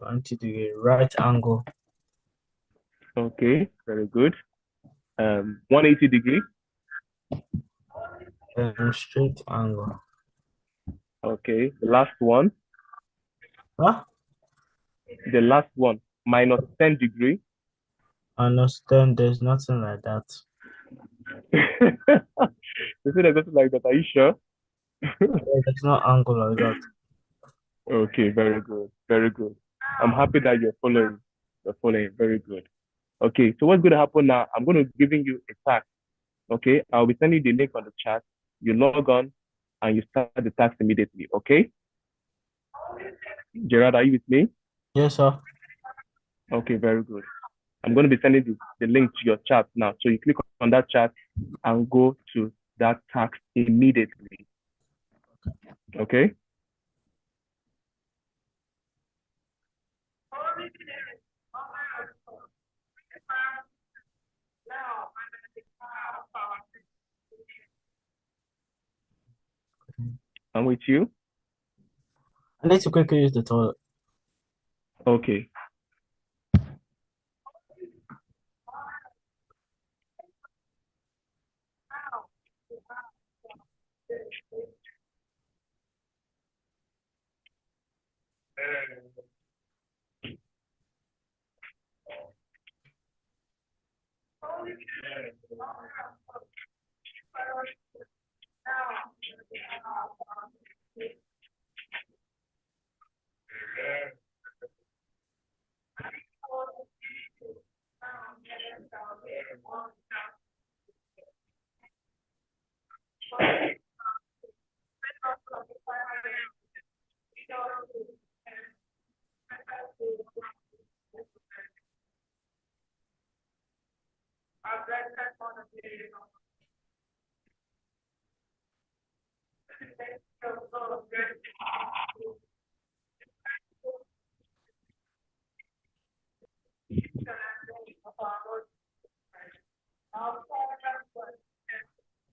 90 degree right angle. Okay, very good. 180 degree. Straight angle. Okay, the last one. Huh? The last one. Minus 10 degree. Understand there's nothing like that. You see there's nothing like that. Are you sure? There's no angle like that. Okay, very good. Very good. I'm happy that you're following. You're following. Very good. Okay, so what's going to happen now? I'm going to be giving you a task. Okay, I'll be sending you the link on the chat. You log on and you start the task immediately. Okay, Gerard, are you with me? Yes, sir. Okay, very good. I'm going to be sending the link to your chat now. So you click on that chat and go to that task immediately. Okay. I'm with you. I need to quickly use the toilet. Okay.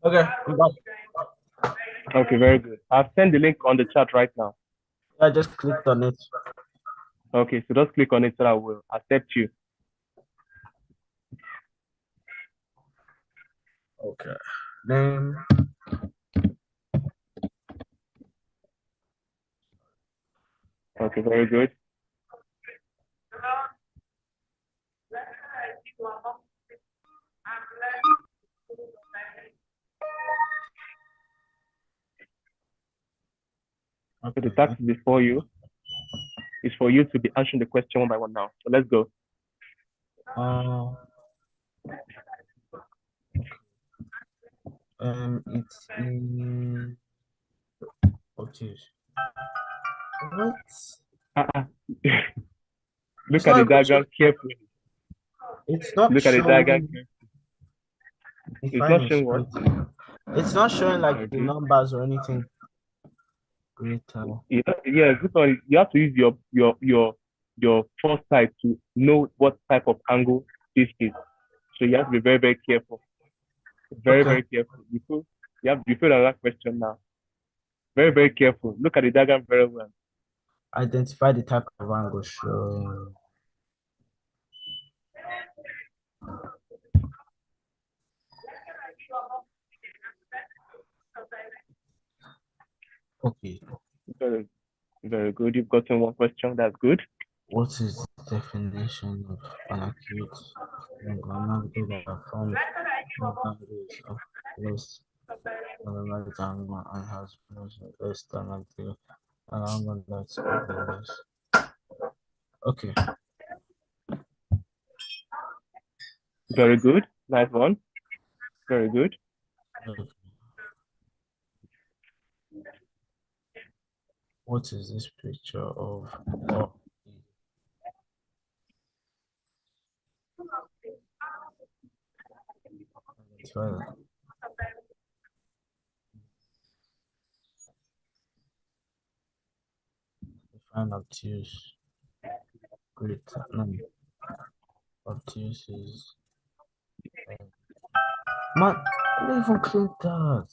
Okay, I'm back. Okay, very good. I've sent the link on the chat right now. I just clicked on it. Okay, so just click on it so I will accept you. Okay. Name. Okay, very good. So the Okay. task is before you. It's for you to be answering the question one by one now. So let's go. Uh, it's in. Oh, jeez. What? Uh-uh. It's Look at not the able to. diagram carefully. It's not Look at the diagram showing. carefully. It's Define not a showing what? straight. It's not showing like the Okay. numbers or anything. Greater. Yeah, this one you have to use your foresight to know what type of angle this is. So you have to be very, very careful. Very, Okay. very careful. You feel that question now. Very, very careful. Look at the diagram very well. Identify the type of angle. Sure. Okay. Very, very good. You've gotten one question. That's good. What is the definition of an acute angle? An angle that forms from angles of less than a right angle and has less than an angle that's less. Okay. Very good. Nice one. Very good. Okay. What is this picture of? Oh, identify that. Define obtuse. Great. No, obtuse is. Man, I didn't even click that.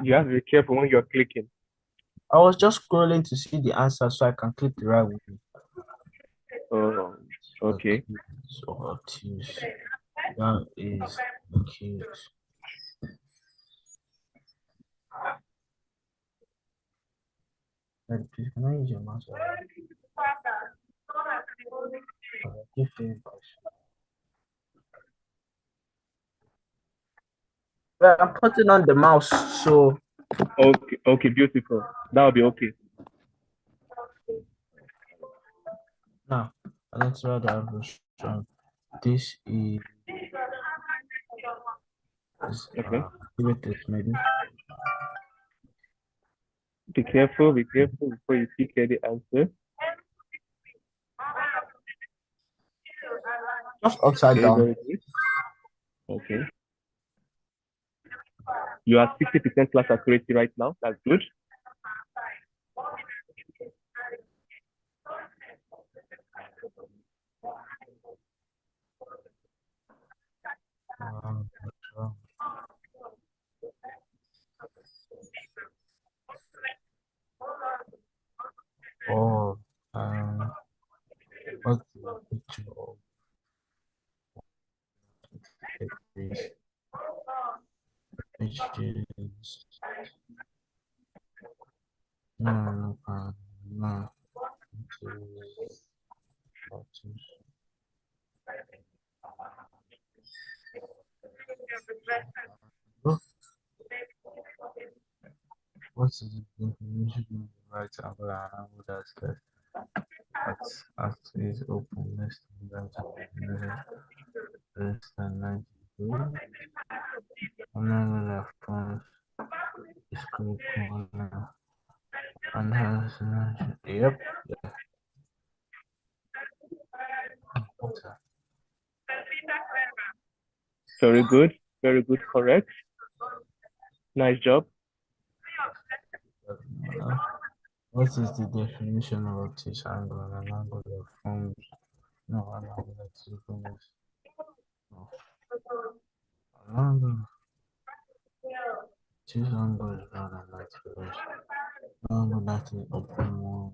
You have to be careful when you're clicking. I was just scrolling to see the answer so I can click the right one. Oh, okay. Accused or obtuse. That is accused. Please, can I use your mouse? Give me well, I'm putting on the mouse, so Okay, okay, beautiful. That'll be okay. now let's write the average. This is Okay. give it this maybe. Be careful before you seek the answer. Just upside Okay, down. very good. Okay. You are 60% class accuracy right now. That's good. Um, oh, what's the picture of this? Which is no. It is oh, what is the definition of the right angle and angle that is open less than that less than 90 degrees? And then the front is corner and has yep, yeah. What's that? Very good. Very good. Correct. Nice job. What is the definition of obtuse angle and an angle that forms no an angle that is open less no an angle obtuse angle is rather than 90 degrees. Angle that is open one.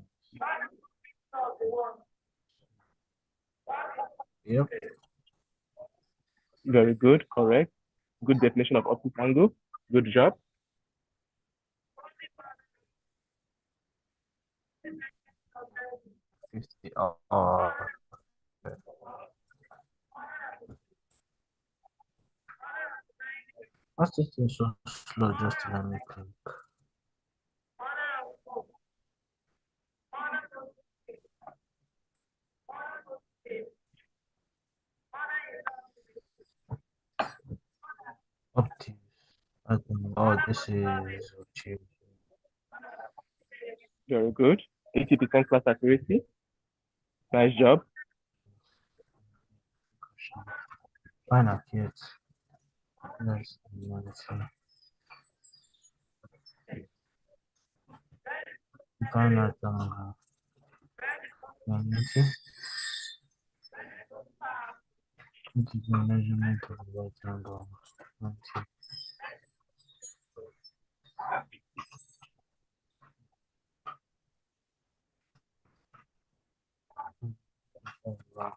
Yep. Very good. Correct. Good definition of optic angle. Good job. Okay. What's this thing so slow just to let me think? Obtuse. I think, oh, this is obtuse. Very good. 80% class accuracy. Nice job. Fine, accurate. Less than 90. Fine, at 90. It is the measurement of the right angle. 90.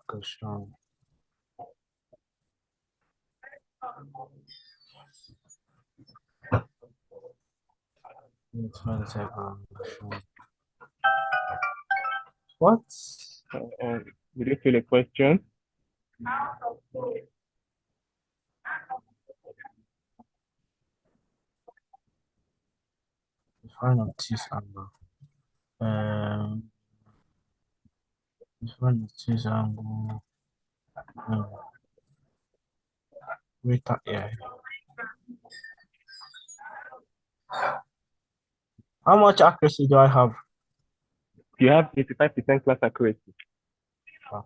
Question. Let's find the type of question. What? Did you feel a question? Define obtuse angle. Um, define obtuse angle. Greater, yeah. How much accuracy do I have? You have 85% class accuracy. Oh,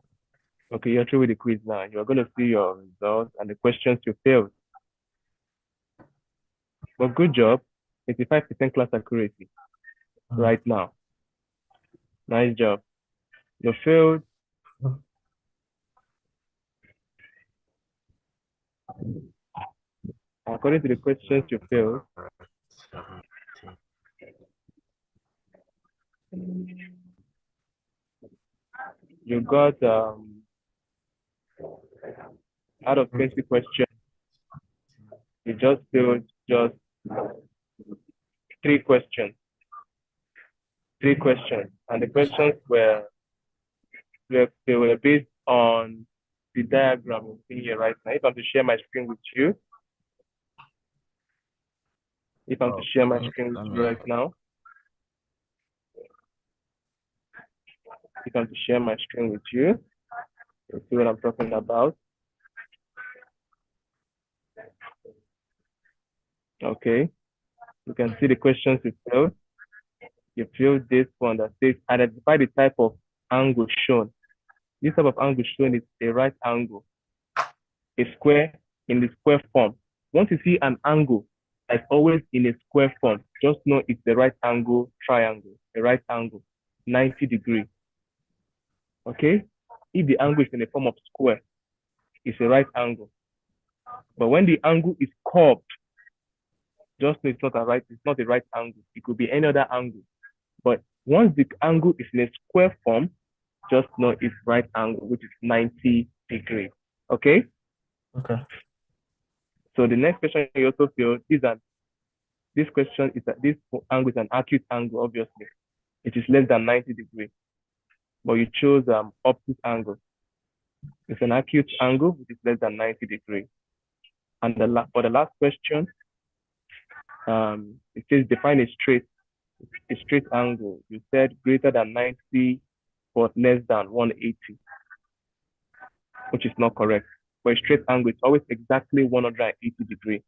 Okay, you're through with the quiz now. You're going to see your results and the questions you failed. But good job. 85% class accuracy right now. Nice job. You failed. According to the questions you failed, 17. You got out of 20 questions, you just failed just three questions. Three questions. And the questions they were based on the diagram I'm seeing here right now. If I'm to share my screen with you, if I'm to share my screen with you right now, if I'm to share my screen with you, you'll see what I'm talking about. Okay, you can see the questions you filled. You filled this one that says identify the type of angle shown. This type of angle shown is a right angle, a square in the square form. Once you see an angle that's always in a square form, just know it's the right angle triangle, a right angle, 90 degree. Okay? If the angle is in the form of square, it's a right angle. But when the angle is curved, just know it's not a right angle. It could be any other angle. But once the angle is in a square form, just know it's right angle, which is 90 degree. Okay? Okay. So the next question you also feel this question is that this angle is an acute angle, obviously. It is less than 90 degree. But you chose opposite angle. It's an acute angle, which is less than 90 degree. And for the last question, it says define a straight angle. You said greater than 90 but less than 180, which is not correct. For a straight angle, it's always exactly 180 degree.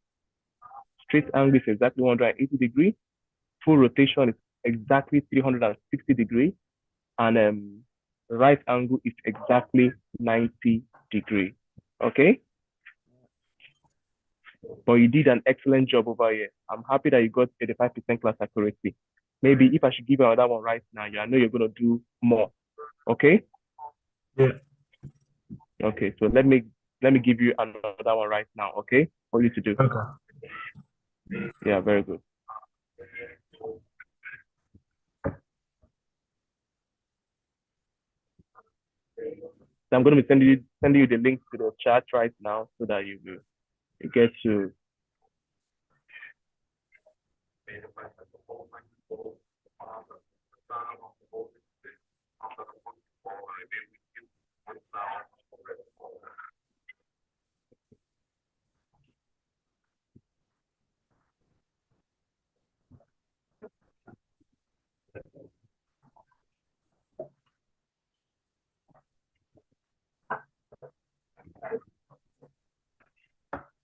Straight angle is exactly 180 degree. Full rotation is exactly 360 degree. And right angle is exactly 90 degree. Okay? But you did an excellent job over here. I'm happy that you got 85% class accuracy. Maybe if I should give you another one right now, I know you're going to do more. Okay? Yeah. Okay, so let me give you another one right now, okay? For you to do. Okay. Yeah, very good. So I'm going to be sending you the link to the chat right now so that you get to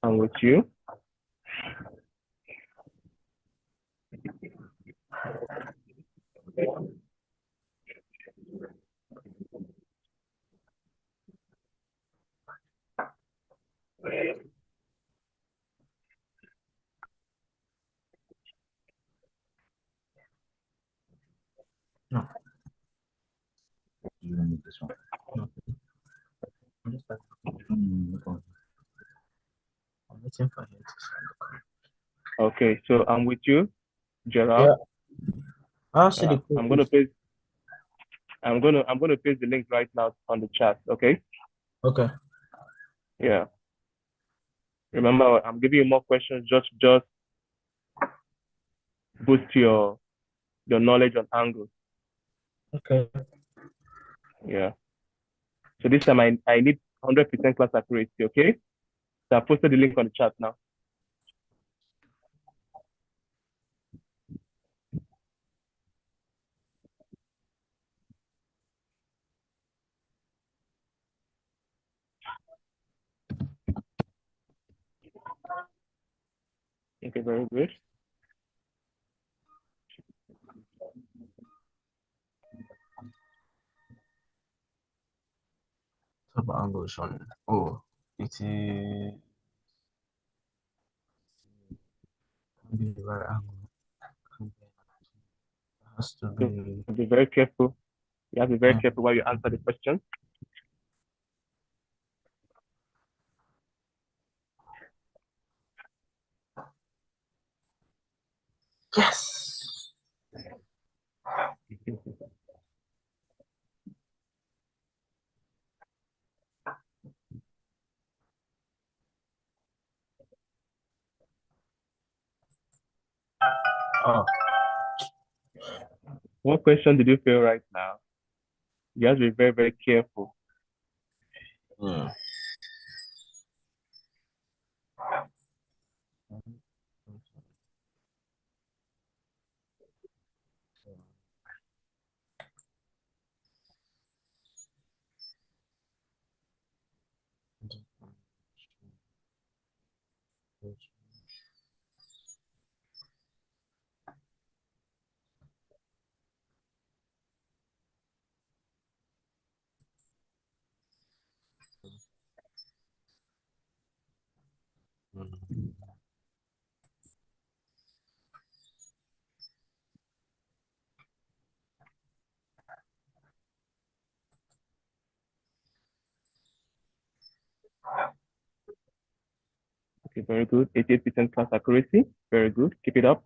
I'm with you. No. You don't need this one. No. I'm just like, I'm waiting for him to send the code. Okay, so I'm with you, Gerald. Yeah. I'll see the code. I'm gonna paste the link right now on the chat, okay? Okay. Yeah. Remember, I'm giving you more questions, just boost your knowledge on angles. Okay. Yeah. So this time I need 100% class accuracy, okay? So I posted the link on the chat now. Okay, very good. Top angle shown. Oh, it is can be the right angle. Can be, it has to So be. be very careful. You have to be very careful while you answer the question. Yes. Oh, What question did you fail right now? You have to be very, very careful. yeah. Okay, very good. 88% class accuracy. Very good. Keep it up.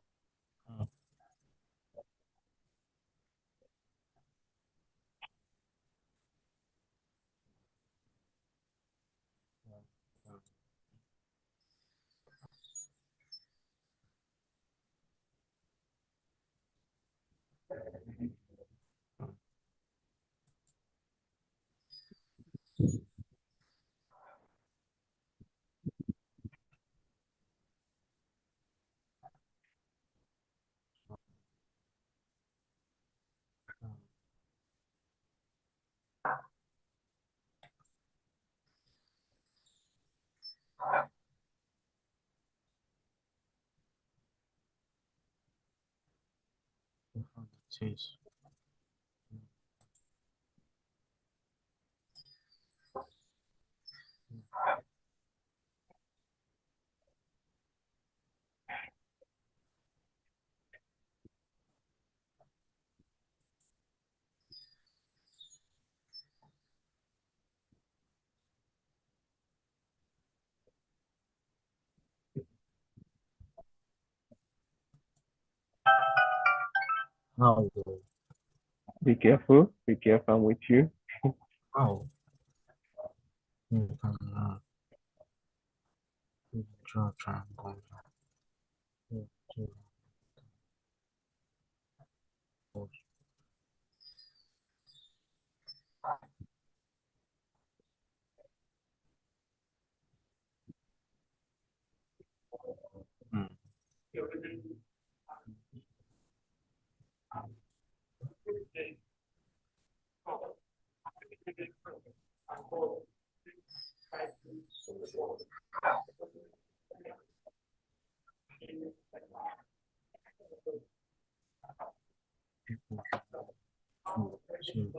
Jeez. How? Be careful. Be careful. I'm with you. How? You can draw a triangle. Yeah, two, four. Mm. Two, two.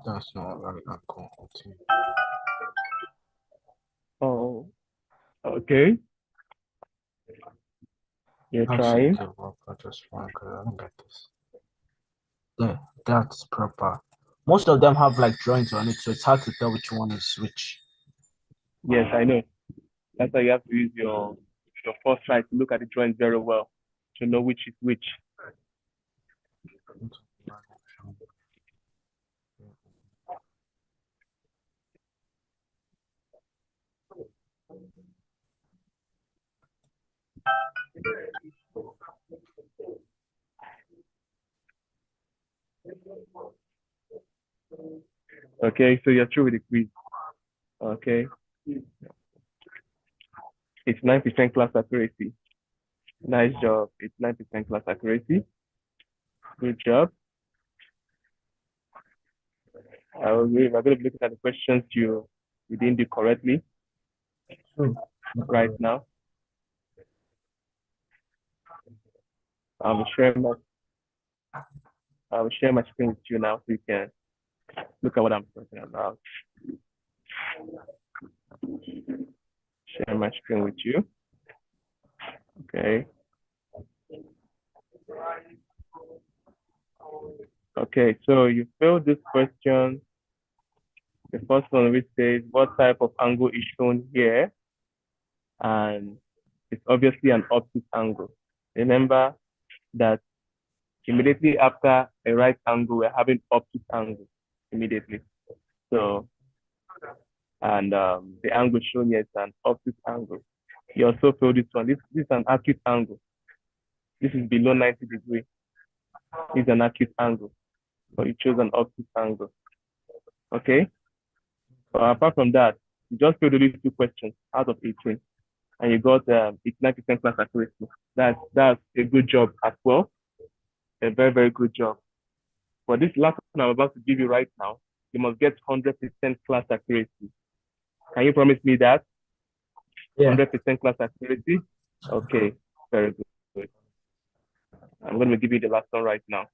That's not right uncle. Two. Oh, okay. You're How should trying. give up? I just want to I don't get this. Yeah, that's proper. Most of them have like drawings on it, so it's hard to tell which one is which. Yes, I know. That's why you have to use your first try to look at the drawings very well to know which is which. Okay, so you're through with the quiz. Okay. It's 9% class accuracy. Nice job. It's 9% class accuracy. Good job. We're going to be looking at the questions you didn't do correctly Hmm. right now. I'm sharing my I'll share my screen with you now so you can look at what I'm talking about. Share my screen with you. Okay. Okay, so you filled this question. The first one which says what type of angle is shown here? And it's obviously an obtuse angle. Remember that immediately after a right angle, we're having obtuse angle immediately. So and the angle shown here is an obtuse angle. You also feel this one. This is an acute angle. This is below 90 degrees. This is an acute angle. So you chose an obtuse angle. Okay. Apart from that, you just filled these two questions out of 18, and you got 89% class accuracy. That's a good job as well. A very, very good job. For this last one I'm about to give you right now, you must get 100% class accuracy. Can you promise me that? Yeah. 100% class accuracy? Okay, very good. I'm going to give you the last one right now.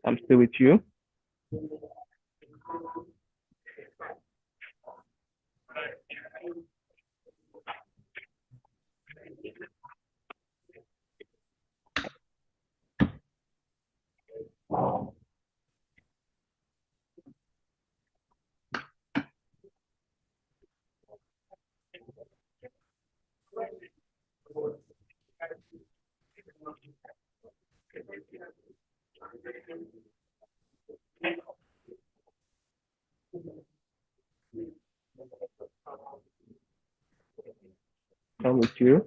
I'm still with you. I'm with you.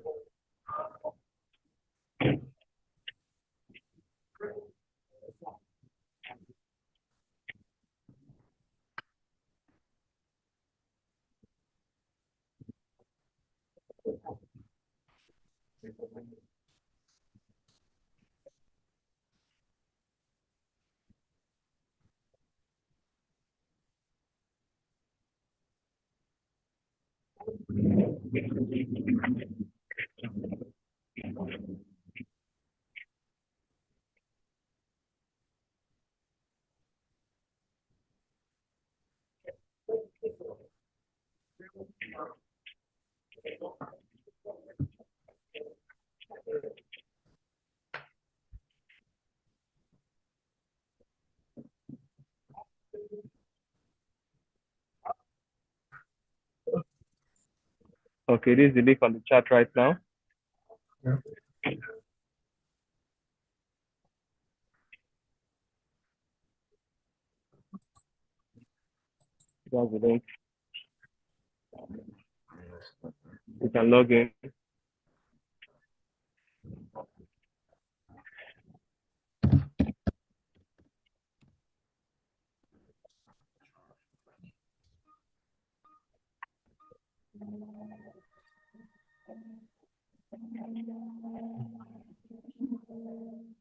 Okay, this is the link on the chat right now. Yeah. That's the link. You can log in.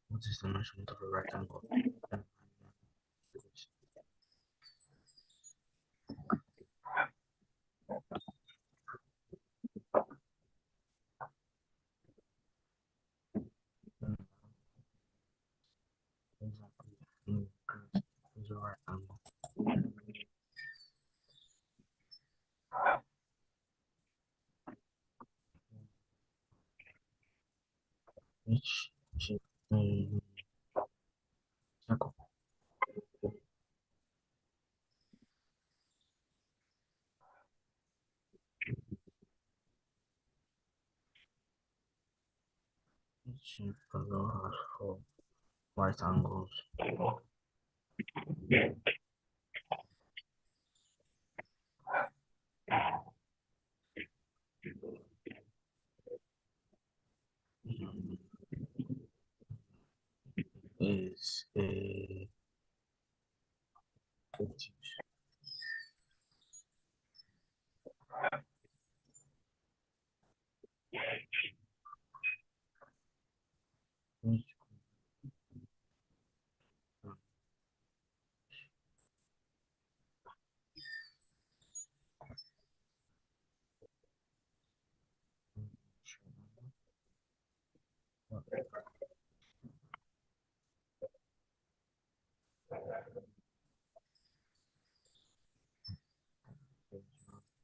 What is the measurement of a rectangle? Is a rectangle. Which shape circle which shape below has four right angles? Is a obtuse. Which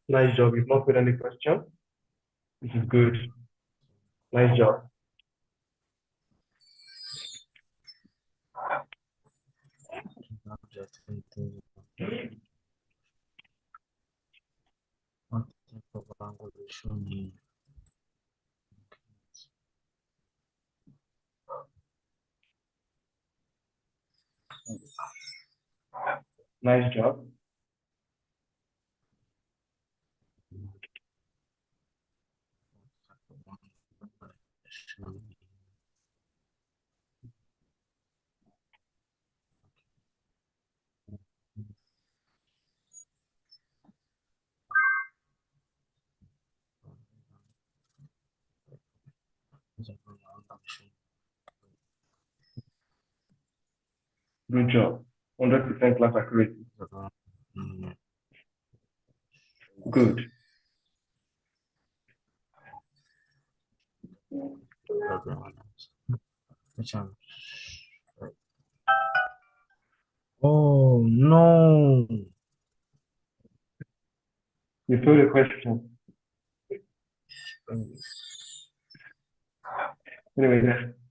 Nice job. You've not put any question. This is good. Nice job. angle is shown here. Nice job. Good job. 100% class accuracy. Good. Which one? Oh no! You saw the question. Anyway,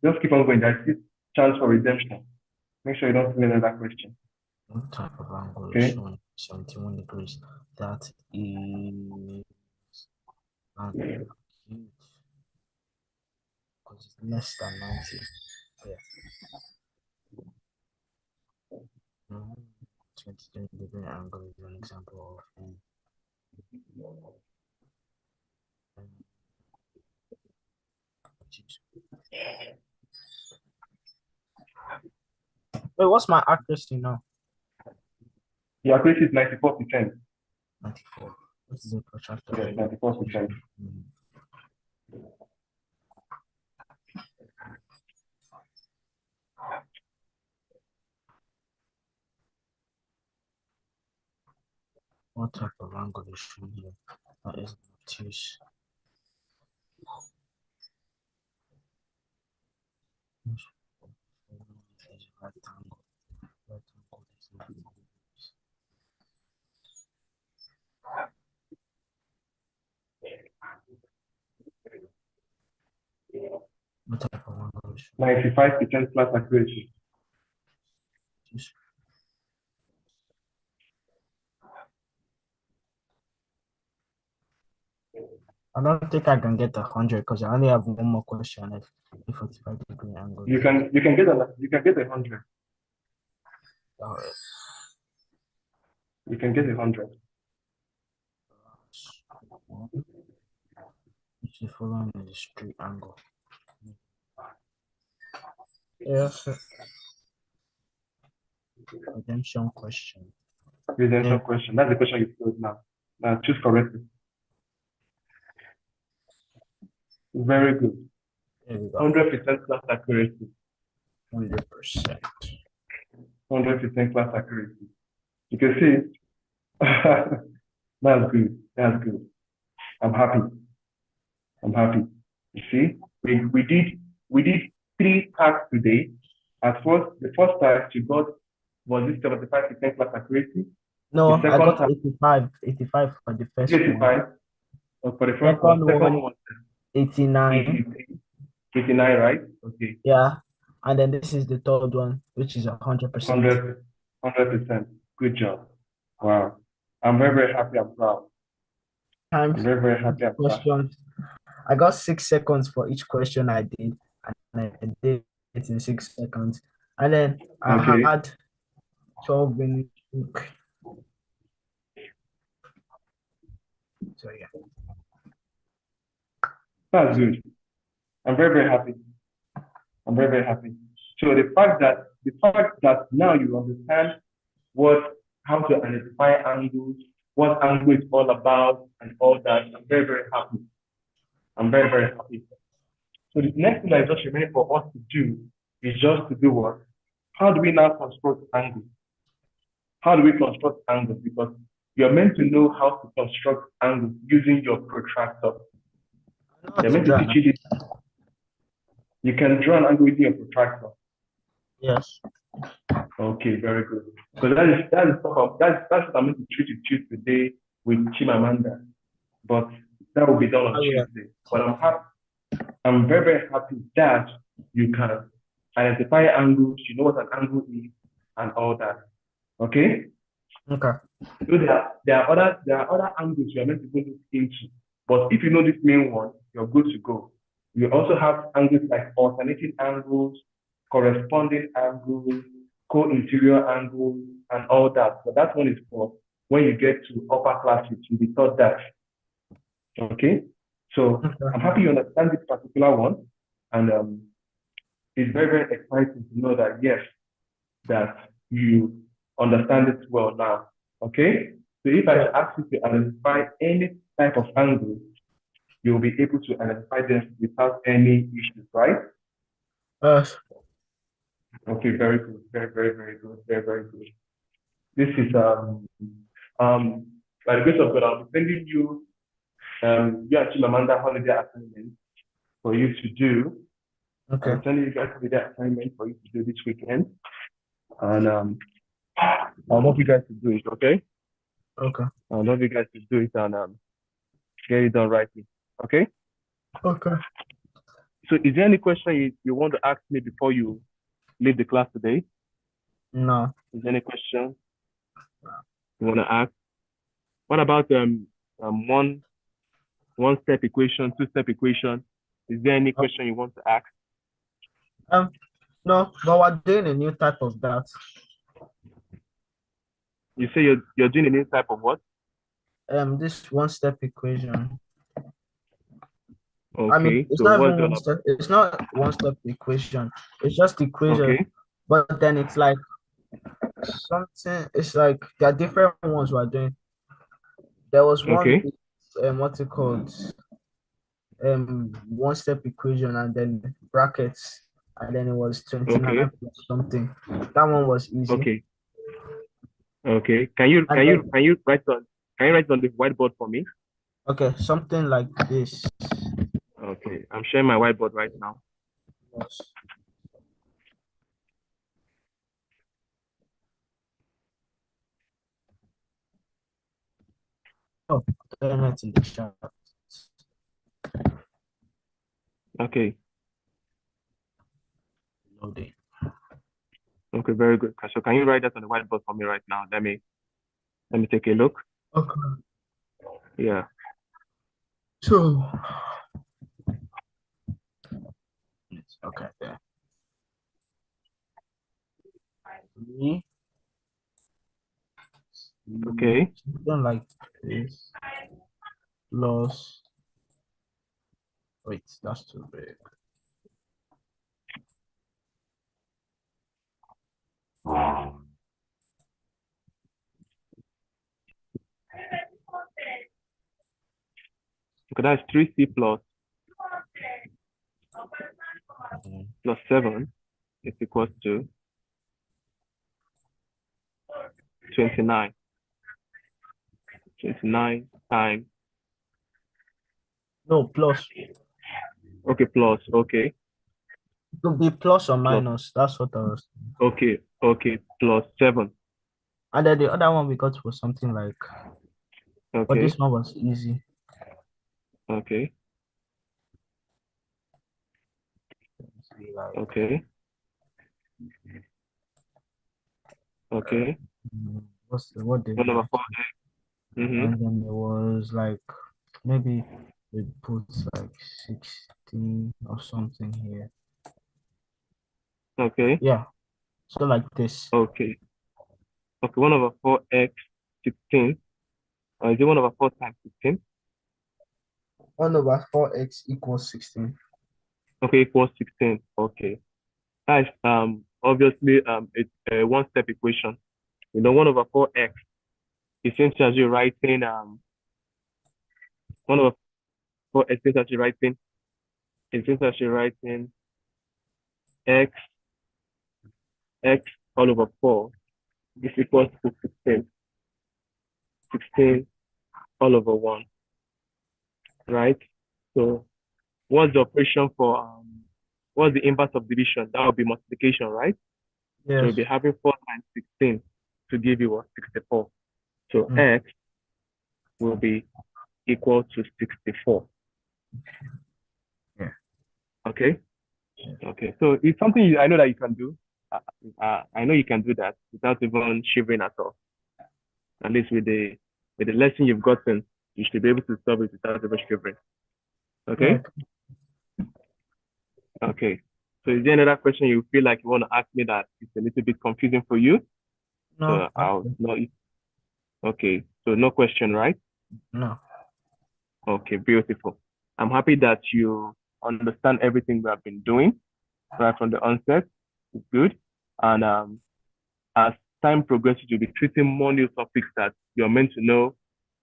just keep on going. There's still chance for redemption. Make sure you don't see another question. What type of angle Okay. is shown 71 degrees? That is acute because it's less than 90. Yeah. 23-degree angle is an example of Wait, what's my accuracy now? Your accuracy is 94%. 94. What is a protractor? Yes, 94%. What type of angle is shown here? That is obtuse. Right angle. Right angle is 90 degrees. What type of angle is shown? 95% plus accuracy. Obtuse. I don't think I can get 100 because I only have one more question left. A 45-degree angle. You can get 100. Alright. You can get 100. Which is following is a straight angle. Yes. Redemption question. Redemption Yeah. question. That's the question you put now. Now choose correctly. Very good. There we go. 100% plus accuracy. 100%. 100% plus accuracy. You can see. That's good. That's good. I'm happy. I'm happy. You see, we did 3 tasks today. At first, the first task you got was it 75% plus accuracy. No, The I second got task, 85 for the first one. 85 for the first one. Second one was 89. 89, right? Okay. Yeah. And then this is the third one, which is 100%. 100%. Good job. Wow. I'm very, very happy. I'm proud. I'm Times very, very happy. I'm proud. questions. I got 6 seconds for each question I did, and I did it in 6 seconds. And then I Okay. had 12 minutes. So yeah. That's good. I'm very, very happy. I'm very, very happy. So the fact that now you understand how to identify angles, what angle is all about, and all that, I'm very, very happy. I'm very, very happy. So the next thing that is just remaining for us to do is just to do what? How do we now construct angles? How do we construct angles? Because you're meant to know how to construct angles using your protractor. They're meant to teach you this. You can draw an angle using your protractor. Yes. Okay, very good. Because that's what I'm going to treat you today with Chimamanda. But that will be done on Tuesday. But I'm very, very happy that you can identify angles, you know what an angle is, and all that. Okay? Okay. So there are other angles you are meant to go look into. But if you know this main one, you're good to go. We also have angles like alternating angles, corresponding angles, co-interior angles, and all that. But that one is for when you get to upper classes, you'll be taught that. Okay? So I'm Okay. happy you understand this particular one. And it's very, very exciting to know that, yes, that you understand it well now. Okay? So if I Yeah. should ask you to identify any type of angle, you'll be able to identify them without any issues, right? Uh, Okay, very good. Very, very, very good. Very, very good. This is um by the grace of God, I'll be sending you you and Chimamanda holiday assignment for you to do. okay. I'm sending you guys holiday assignment for you to do this weekend. And I want you guys to do it, okay? Okay. I want you guys to do it and get it done rightly. Okay? Okay. So is there any question you want to ask me before you leave the class today? No. Is there any question you want to ask? What about one step equation, two-step equation? Is there any question you want to ask? Um, no, but we're doing a new type of that. You say you're doing a new type of what? This one step equation. I mean, Okay, it's so not what's even it one all about? step, it's not one step equation. It's just equation, Okay, but then it's like something, it's like there are different ones we're doing. There was one okay, with, what's it called? One step equation and then brackets, and then it was 29 okay, plus something. That one was easy. okay, okay. Can you And can you then, can you write on can you write on the whiteboard for me? okay, something like this Okay, I'm sharing my whiteboard right now. was, oh, internet in the chat. Okay, Loading. okay, very good. So can you write that on the whiteboard for me right now? Let me take a look. Okay. Yeah. So, okay, there. Me, Okay. something like this plus, wait, that's too big. Okay, that's 3c Mhm. plus 7 is equals to 29. 29 times. No, plus. Okay, plus. Okay, It could be plus or plus. minus. That's what I was. Okay, okay, plus 7. And then the other one we got was something like, but this Okay, one was easy. okay, Let's see, like, okay, okay. what did 1 over we 4. say? Mm-hmm. And then it was like maybe we put like 16 or something here. Okay, Yeah. So like this. okay. Okay, 1 over 4x 16. Is it 1 over 4 times 16? 1 over 4x equals 16. Okay, equals 16. Okay. That's obviously it's a one-step equation. 1 over 4x essentially writing 1 over 4x essentially writing x x all over 4 is equals to 16. 16 all over 1, right? So what's the operation for what's the inverse of division? That would be multiplication, right? So we'll Yes. be having 4 times 16 to give you what 64. So Mm, x will be equal to 64. yeah. Okay. Yeah. Okay. So it's something I know that you can do. I know you can do that without even shivering at all. At least with the lesson you've gotten, You should be able to solve it without ever shivering. Yeah. Okay? Okay. So is there another question you feel like you want to ask me that is a little bit confusing for you? No. So I'll know it. Okay. So no question, right? No. Okay, beautiful. I'm happy that you understand everything we have been doing right from the onset. It's good. And as time progresses, you'll be treating more new topics that you're meant to know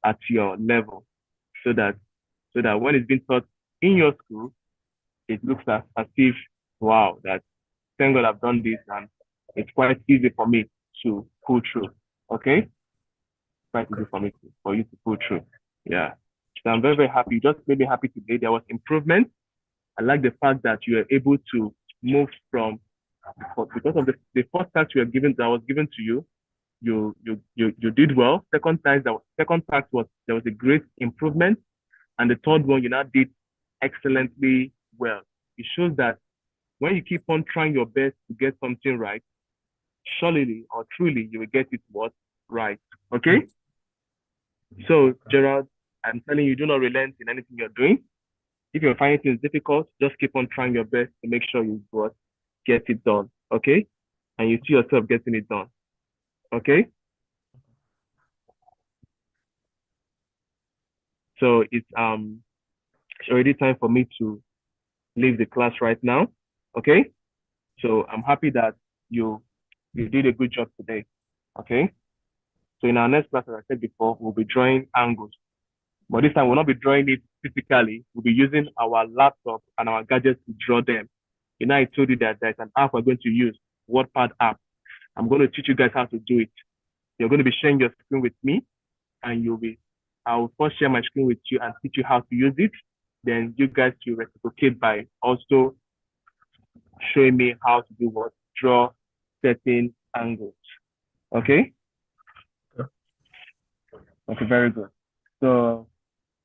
at your level, so that when it's being taught in your school, it looks as if, wow, that thank God I've done this and it's quite easy for me to pull through. Okay? Quite easy Okay. for me for you to pull through. Yeah. So I'm very, very happy. You just made me happy today. There was improvement. I like the fact that you were able to move from because of the first task you were given that was given to you, you did well. Second task was there was a great improvement, and the third one you now did excellently well. It shows that when you keep on trying your best to get something right, surely or truly you will get it what right. Okay. So Gerald, I'm telling you, do not relent in anything you're doing. If you're finding things difficult, just keep on trying your best to make sure you get it done. Okay. And you see yourself getting it done. Okay. So it's already time for me to leave the class right now. Okay. So I'm happy that you you did a good job today. Okay. So in our next class, as I said before, we'll be drawing angles. But this time we'll not be drawing it physically. We'll be using our laptop and our gadgets to draw them. You know, I told you that there's an app we're going to use, WordPad app. I'm going to teach you guys how to do it. You're going to be sharing your screen with me, and I will first share my screen with you and teach you how to use it. Then you guys will reciprocate by also showing me how to do what? Draw certain angles. Okay? Okay. Okay, very good. So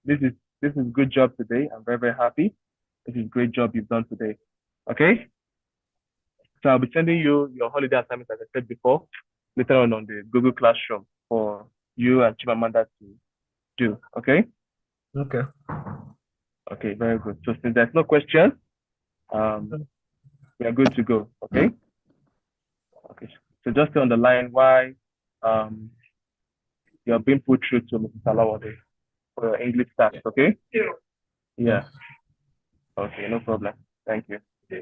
this is good job today. I'm very, very happy. This is great job you've done today. Okay? So I'll be sending you your holiday assignment as I said before, later on the Google Classroom for you and Chimamanda to do. Okay? Okay. Okay, very good. So since there's no question, um, we are good to go. Okay? Okay. So just stay on the line why um you're being put through to Mrs. Alawade for your English task. Okay? Yeah. Yeah. Okay, no problem. Thank you. Yeah.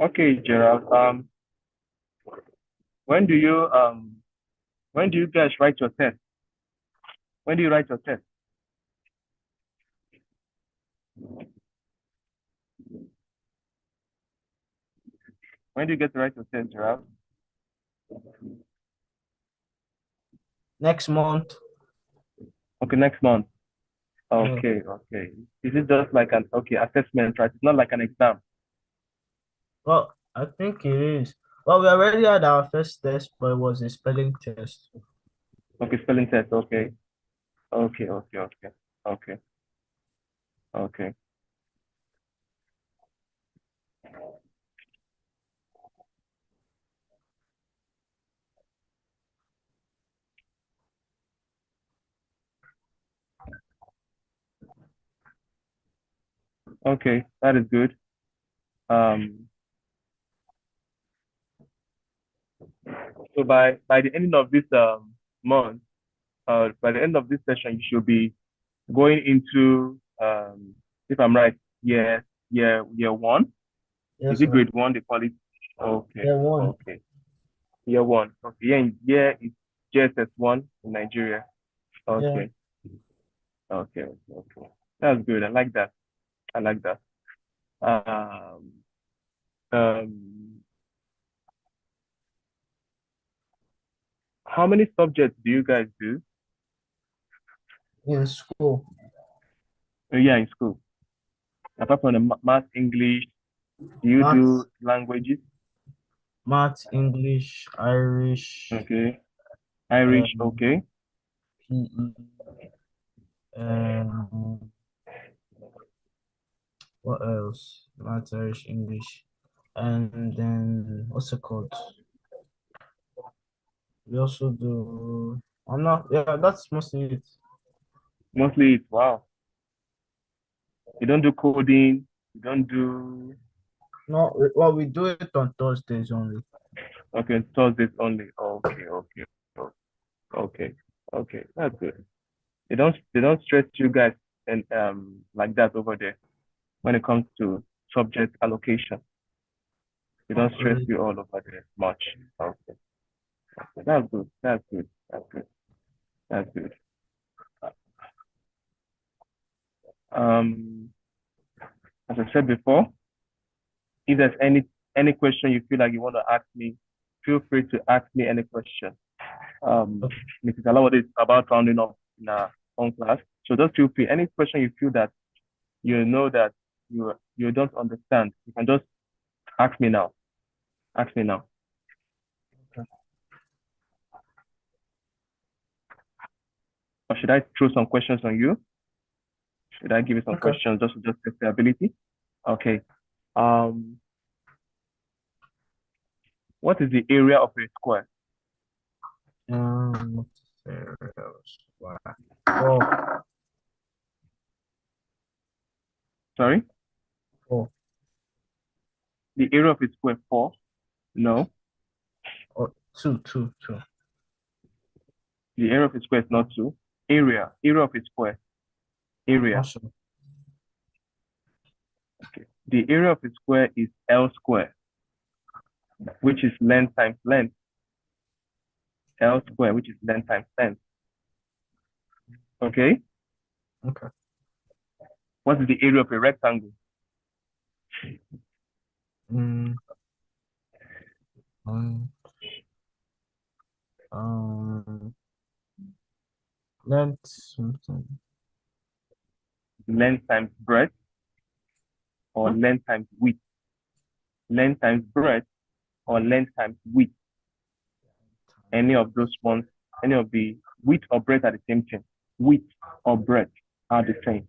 Okay, Gerald. When do you guys write your test? When do you write your test? When do you get to write your test, Gerald? Next month. Okay, next month. Yeah. Okay, okay. Is it just like an assessment, right? It's not like an exam. Well, I think it is. Well, we already had our first test, but it was a spelling test. Okay, spelling test. Okay, okay, okay, okay, okay, okay, okay. That is good. Um, so by the ending of this month, by the end of this session, you should be going into, if I'm right, year one. Is Yes, it sir. grade one? They call it. Okay, Yeah, one. okay. Year one. Okay, year is JSS1 in Nigeria. Yeah. Okay, okay. That's good. I like that. I like that. Um, um, how many subjects do you guys do? In school. Yeah, in school. Apart from the math, English, do you do Math, languages? English, Irish, Okay. Irish, um, okay. PE, um, what else? Math, Irish, English, and then what's it called? We also do. I'm not. Yeah, that's mostly it. Mostly it's wow. You don't do coding, you don't do No, well, we do it on Thursdays only. okay, Thursdays only. Okay, okay. That's good. They don't stress you guys and like that over there when it comes to subject allocation. They Not don't stress really. you all over there much. Okay. Okay. That's good. That's good. That's good. That's good. Um, as I said before, if there's any question you feel like you want to ask me, feel free to ask me any question. Okay. Mrs. Alawade is about rounding up in our own class. So just feel free. Any question you feel that you know that you don't understand, you can just ask me now. Ask me now. Or should I throw some questions on you? Should I give you some Okay. questions just to just test your ability? Okay. Um, what is the area of a square? What's there else? Wow. Four, Sorry? four, The area of a square, four? No. or two. The area of a square is not two. Area of a square. Not Area. sure. Okay. The area of a square is L square, which is length times length. L square, which is length times length. Okay. Okay. What is the area of a rectangle? Mm, um, um, let's something. Length times breadth or Huh? length times width? Length times breadth or length times width? Any of those ones, any of the width or breadth are the same thing. Width or breadth are the same.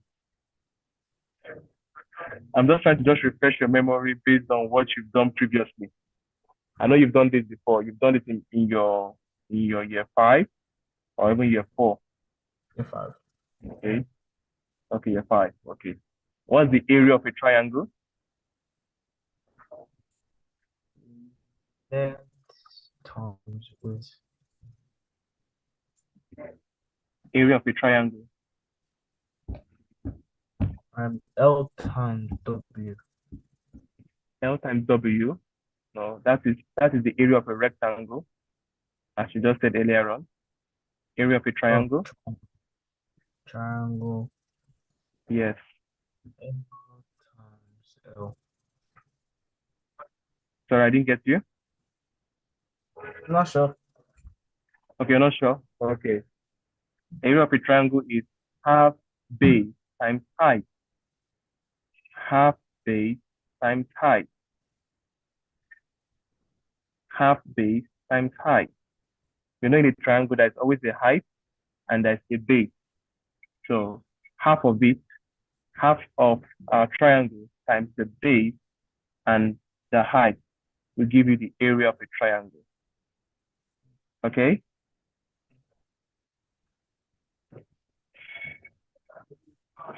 I'm just trying to just refresh your memory based on what you've done previously. I know you've done this before. You've done it in your year five or even year four. Year five. Okay. Okay, year five. Okay. What's the area of a triangle? Length times width. Area of a triangle. L times W. L times W. No, that is the area of a rectangle, as you just said earlier on. Area of a Oh, triangle. triangle. Yes. L times L. Sorry, I didn't get you. Not sure. Okay, you're not sure. Okay. Area of a triangle is half base times height. Half base times height. Half base times height. You know, in a triangle, there's always a height and there's a base. So half of it, half of our triangle times the base and the height will give you the area of a triangle. Okay?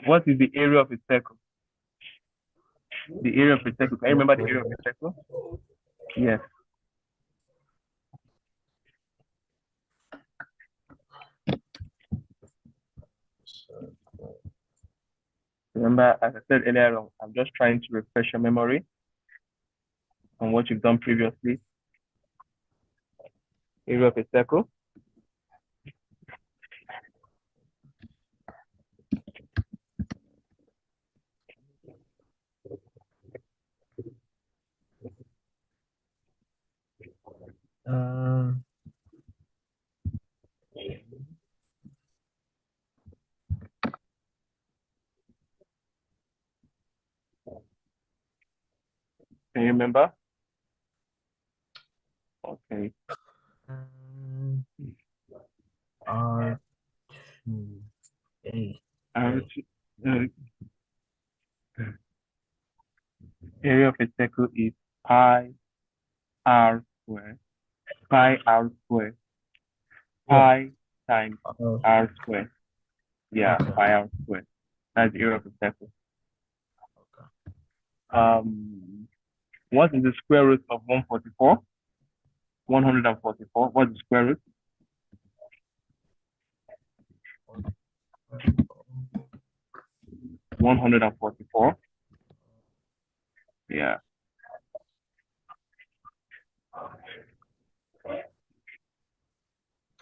What is the area of a circle? The area of a circle. Can you remember the area of a circle? Yes. Remember, as I said earlier on, I'm just trying to refresh your memory on what you've done previously. Area of a circle. Um, Can you remember? Okay. um, R2A. Uh, area of a circle is pi r squared. Pi r squared. Yeah. Pi times r squared. Yeah, Okay. pi r squared. That's the area of a circle. What is the square root of 144? 144. What's the square root? 144. Yeah.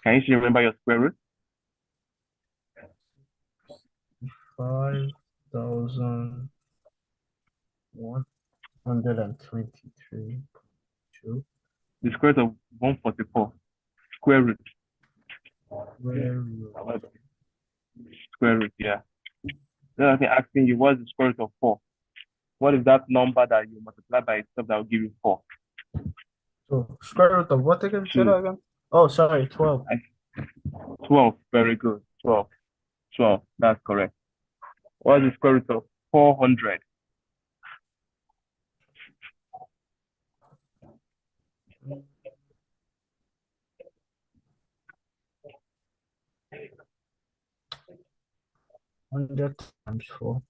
Can you still remember your square root? 5,123. The square root of 144. Square root. Square root. Square root, yeah. Then I'll be asking you, what's the square root of 4? What is that number that you multiply by itself that will give you 4? So square root of what again? Say 2. that again. Oh, sorry, 12. 12. Very good. 12. 12. That's correct. What is the square root of 400? 100 times 4.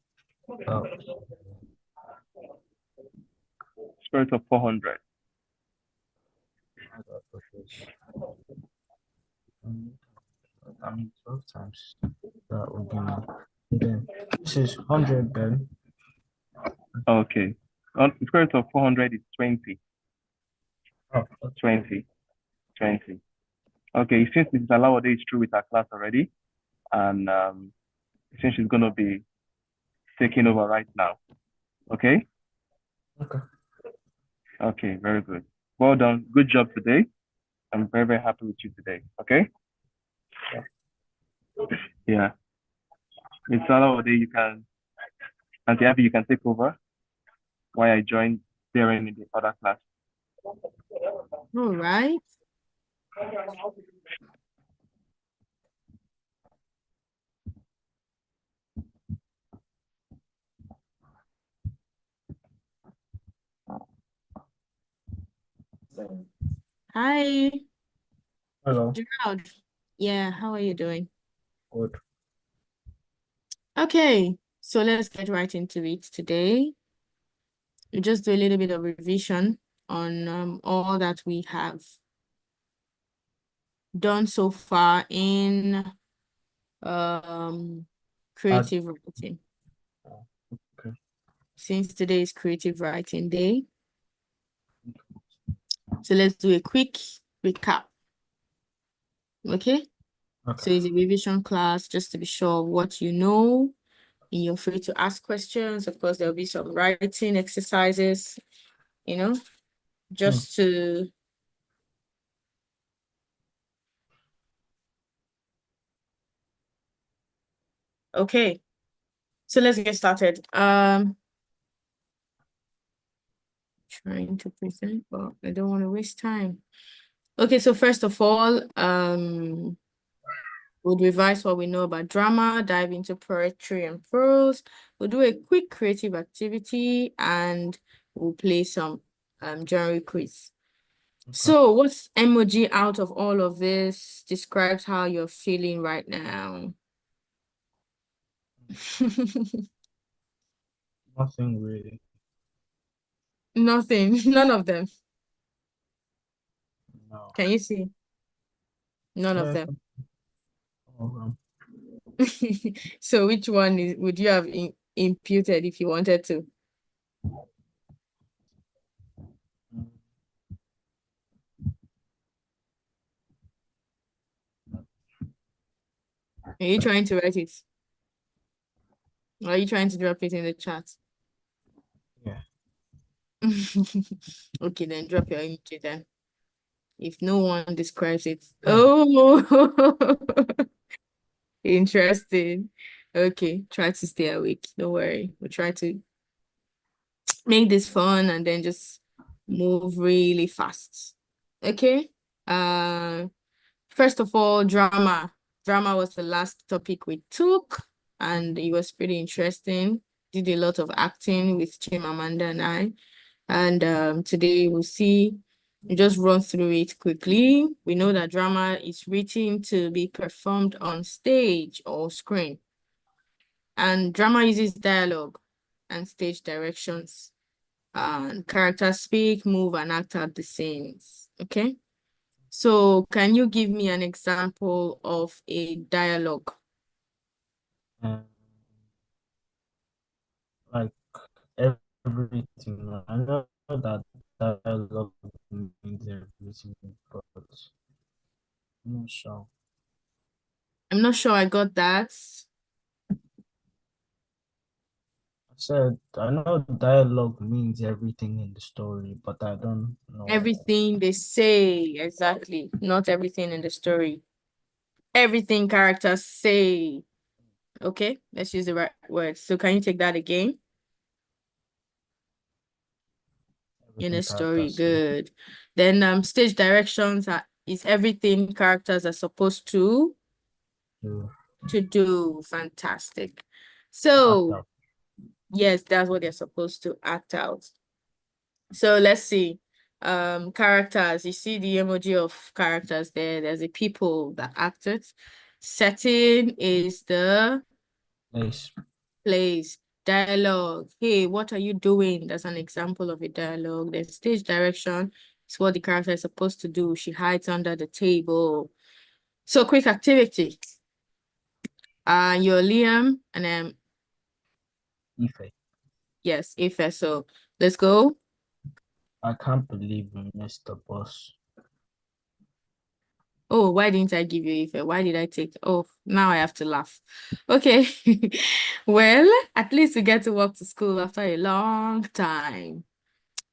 Oh, Square root of 400. I got this. I mean, 12 times that would give me. And then this is 100 then. Okay. The square root of 400 is 20. Oh, okay. 20. 20. Okay, since Mrs. Alawade is through with our class already, and since she's going to be taking over right now. Okay? Okay. Okay, very good. Well done. Good job today. I'm very, very happy with you today. Okay? Yeah. Mrs. Alawade, you can, Auntie Abby, you can take over while I join Darren in the other class. All right. Hi, Hello. Gerald. Yeah, how are you doing? Good. Okay, so let's get right into it today. We just do a little bit of revision on all that we have done so far in creative writing. Okay. Since today is creative writing day. So let's do a quick recap. Okay? So it's a revision class just to be sure of what you know. And you're free to ask questions. Of course, there'll be some writing exercises, just to okay. So let's get started. Trying to present, but I don't want to waste time. Okay, so first of all, we'll revise what we know about drama, dive into poetry and prose. We'll do a quick creative activity and we'll play some genre quiz. So what's emoji out of all of this describes how you're feeling right now? Nothing really. Nothing, none of them. No. Can you see? None of them. Oh, So which one would you have imputed if you wanted to. Are you trying to write it? Or are you trying to drop it in the chat? Yeah. Okay, then drop your emoji then. If no one describes it. Oh. Oh, interesting. Okay, try to stay awake. Don't worry. We'll try to make this fun and then just move really fast. Okay. First of all, drama. Drama was the last topic we took, and it was pretty interesting. Did a lot of acting with Chimamanda and I. And today we'll see, just run through it quickly. We know that drama is written to be performed on stage or screen. And drama uses dialogue and stage directions. And characters speak, move, and act out the scenes. Okay? So can you give me an example of a dialogue? Like everything. I know that dialogue means everything, but I'm not sure. I'm not sure I got that. I said I know dialogue means everything in the story, but I don't know. Everything they say, exactly. Not everything in the story. Everything characters say. Okay, let's use the right word. So can you take that again? In Everything a story, characters say. good. Then stage directions is everything characters are supposed to do. Fantastic. So yes, that's what they're supposed to act out. So let's see. Characters, you see the emoji of characters there. There's a people that acted. Setting is the Place. place. Dialogue. Hey, what are you doing? That's an example of a dialogue. Then stage direction is what the character is supposed to do. She hides under the table. So quick activity. You're Liam and then Ife. yes, Ife. So let's go. I can't believe we missed the bus. Oh, why didn't I give you Ife? Why did I take? Oh, now I have to laugh. Okay. Well, at least we get to walk to school after a long time.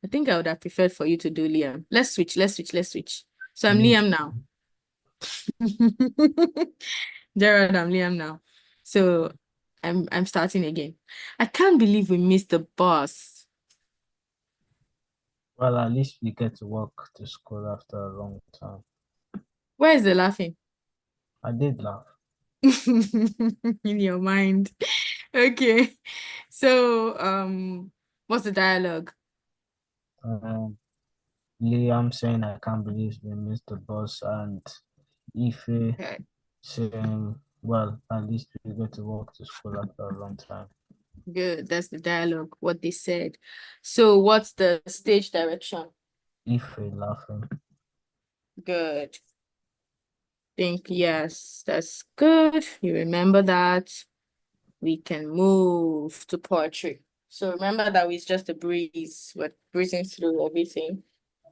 I think I would have preferred for you to do Liam. Let's switch. So I'm Liam now. Gerald, I'm Liam now. So I'm starting again. I can't believe we missed the bus. Well, at least we get to walk to school after a long time. Where is the laughing? I did laugh. In your mind. Okay. So what's the dialogue? Liam saying, I can't believe we missed the bus, and Ife Okay. saying, well, at least we get to walk to school after a long time. Good. That's the dialogue, what they said. So what's the stage direction? Ife laughing. Good. Think yes, that's good. You remember that. We can move to poetry. So remember that it's just a breeze. We're breezing through everything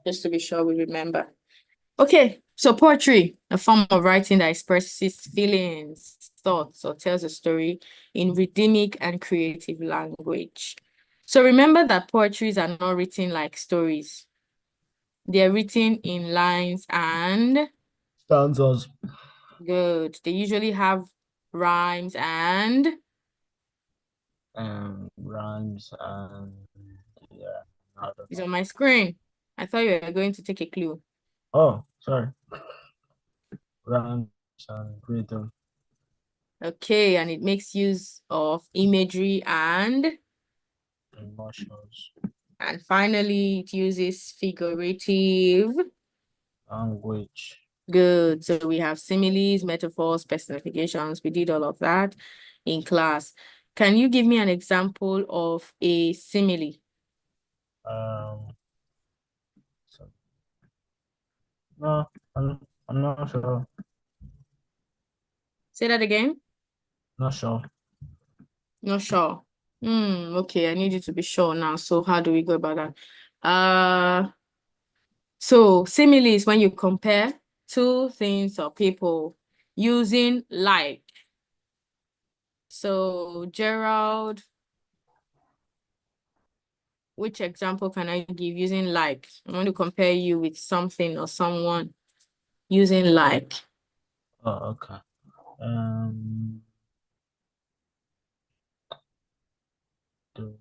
just to be sure we remember. Okay, so poetry, a form of writing that expresses feelings, thoughts, or tells a story in rhythmic and creative language. So remember that poetries are not written like stories. They're written in lines and Stanzas. good. They usually have rhymes and Rhymes and yeah. I don't it's know. on my screen. I thought you were going to take a clue. Oh, sorry. Rhymes and rhythm. Okay, and it makes use of imagery Emotions. and finally it uses figurative. Language. Good. So we have similes, metaphors, personifications. We did all of that in class. Can you give me an example of a simile? So, no, I'm not sure. Say that again. Not sure. Not sure. Okay, I need you to be sure now. So how do we go about that? So simile is when you compare two things or people using like. So Gerald, which example can I give using like? I want to compare you with something or someone using like. Oh, okay. The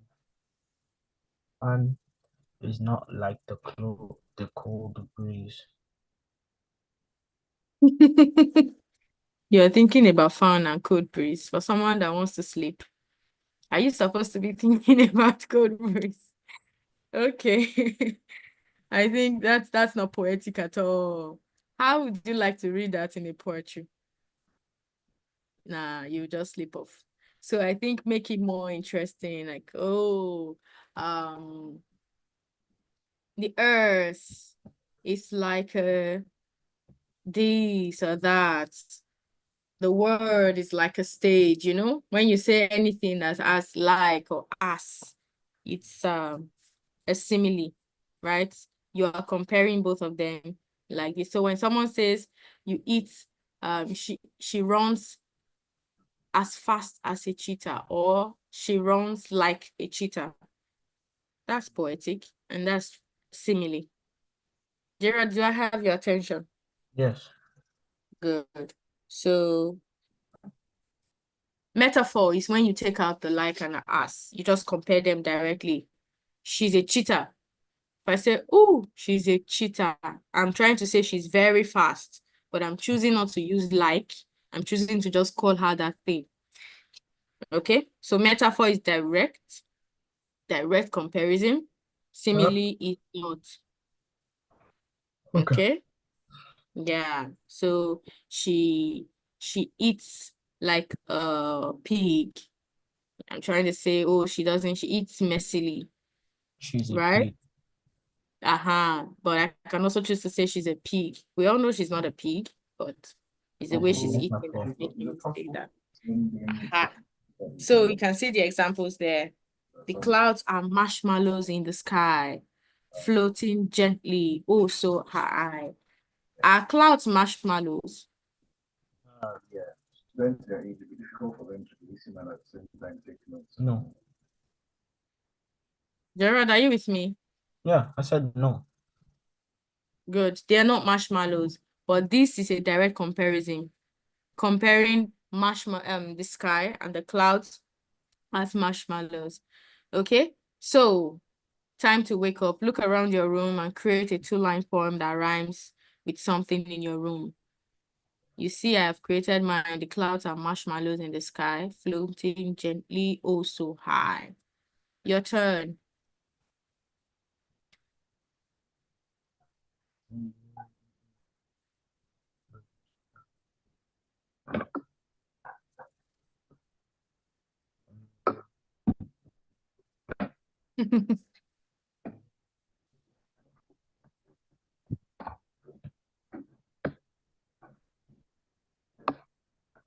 fan is not like the cold breeze. You're thinking about fan and cold breeze for someone that wants to sleep. Are you supposed to be thinking about cold breeze? Okay. I think that's not poetic at all. How would you like to read that in a poetry? Nah, you just slip off. So I think make it more interesting, like, oh, the earth is like this or that. The word is like a stage, you know? When you say anything that has like or as, it's a simile, right? You are comparing both of them like this. So when someone says you eat, she runs as fast as a cheetah, or she runs like a cheetah. That's poetic and that's simile. Gerard, do I have your attention? Yes. Good. So metaphor is when you take out the like and the as. You just compare them directly. She's a cheetah. If I say, oh, she's a cheetah, I'm trying to say she's very fast, but I'm choosing not to use like. I'm choosing to just call her that thing. Okay? So metaphor is direct comparison. Simile is not. Okay. Okay? Yeah. So she eats like a pig. I'm trying to say, oh, she eats messily, She's a right? pig. But I can also choose to say she's a pig. We all know she's not a pig, but it's the way she's eating that makes me say that. So you can see the examples there. The clouds are marshmallows in the sky, floating gently, oh so high. Are clouds marshmallows? Yeah. Students, it would be difficult for them to listen and at the same time take notes. No. Gerard, are you with me? Yeah, I said no. Good. They're not marshmallows, but this is a direct comparison. Comparing the sky and the clouds as marshmallows. Okay, so time to wake up. Look around your room and create a two-line poem that rhymes with something in your room. You see, I have created mine. The clouds are marshmallows in the sky, floating gently, oh so high. Your turn.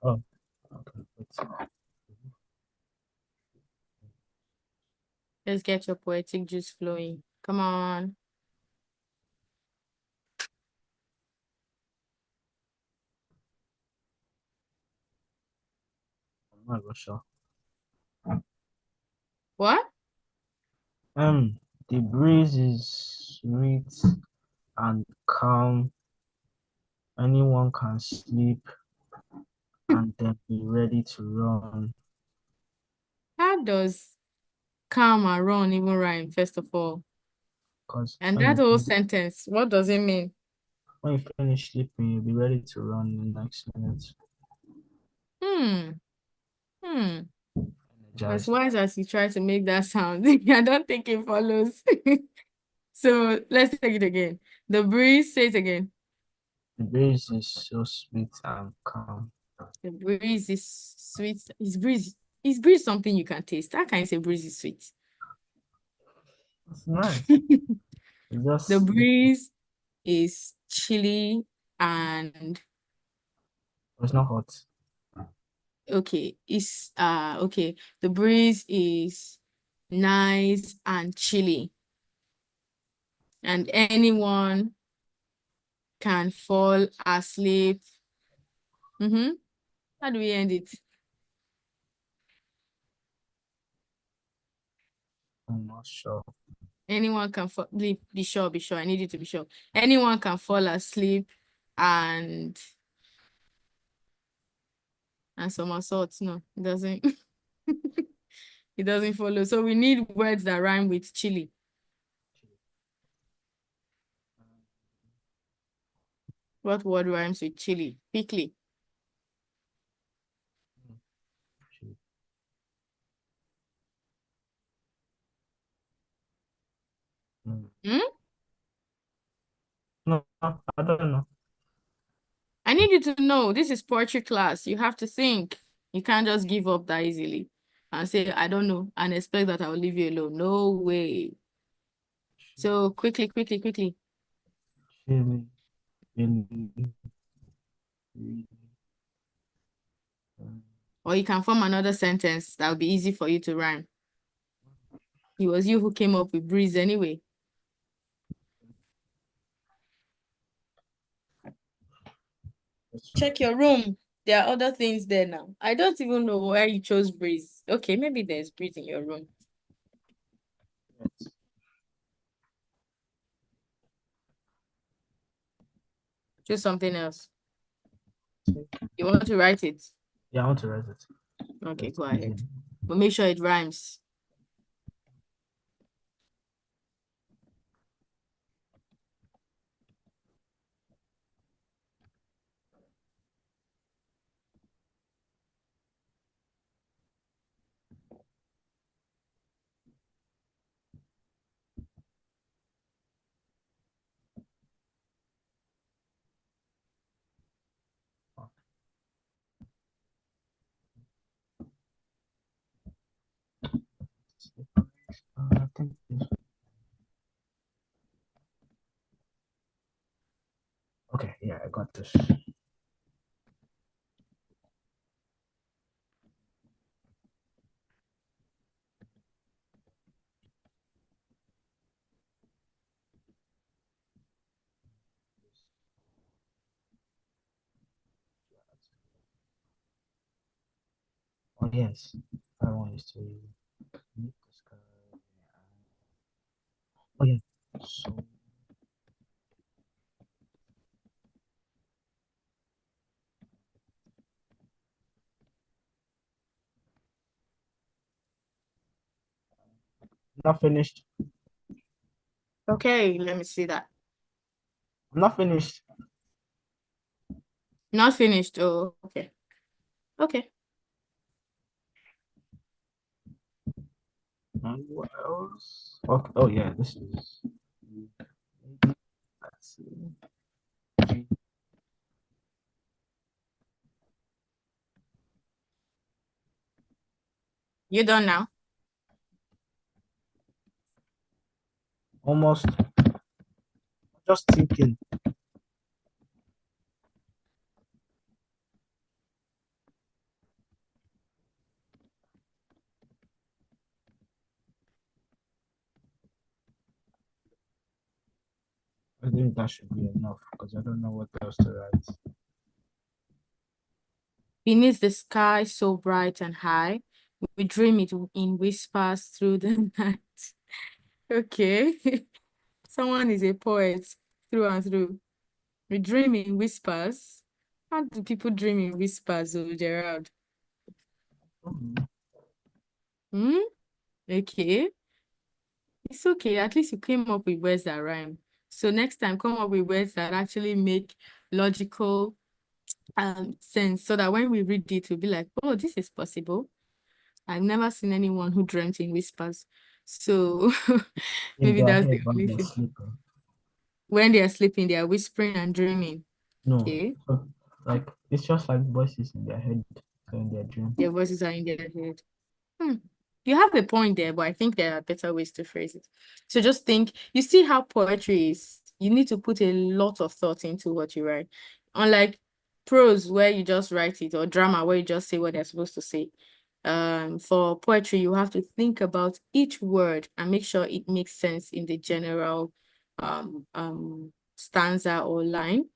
Oh, okay. Let's get your poetic juice flowing. Come on. I'm not sure. What? The breeze is sweet and calm. Anyone can sleep and then be ready to run. How does calm and run even rhyme, first of all? Because And that whole sentence, what does it mean? when you finish sleeping, you'll be ready to run in the next minute. Hmm. As Energized. wise as you try to make that sound, I don't think it follows. So let's take it again. The breeze, say it again. The breeze is so sweet and calm. The breeze is sweet. Is breeze something you can taste? How can you say breeze is sweet? It's nice. The breeze is chilly and It's not hot. okay, okay. The breeze is nice and chilly, and anyone can fall asleep. How do we end it? I'm not sure. Anyone can fall. Be sure. Be sure. I need you to be sure. Anyone can fall asleep, and somersaults. No, it doesn't. It doesn't follow. So we need words that rhyme with chili. What word rhymes with chili? Quickly. Hmm? No, I don't know. I need you to know this is poetry class. You have to think. You can't just give up that easily and say, I don't know, and expect that I will leave you alone. No way. So quickly. Chili, chili. Or you can form another sentence that will be easy for you to rhyme. It was you who came up with breeze anyway. Check your room. There are other things there now. I don't even know why you chose breeze. Okay, maybe there's breeze in your room. Yes. Choose something else. You want to write it? Yeah, I want to write it. Okay, That's go easy. ahead. But make sure it rhymes. I think this. Okay, yeah, I got this. Oh yes, I want is to meet the sky. Oh yeah, so not finished. Okay, let me see that. I'm not finished. Not finished. Oh, okay. Okay. And what else? Okay. Oh yeah, this is. Let's see. You done now? Almost. Just thinking. I think that should be enough because I don't know what else to write. Beneath the sky so bright and high, we dream it in whispers through the night. Okay. Someone is a poet through and through. We dream in whispers. How do people dream in whispers, oh, Gerald? Hmm? Okay. It's okay. At least you came up with words that rhyme. So next time, come up with words that actually make logical sense so that when we read it, we'll be like, oh, this is possible. I've never seen anyone who dreamt in whispers. So In maybe their that's the head when only they're thing. sleeping. When they are sleeping, they are whispering and dreaming. No, Okay. so, like it's just like voices in their head, so in their dream. Their voices are in their head. You have a point there, but I think there are better ways to phrase it. So just think, you see how poetry is. You need to put a lot of thought into what you write. Unlike prose where you just write it, or drama where you just say what they're supposed to say. For poetry, you have to think about each word and make sure it makes sense in the general stanza or line.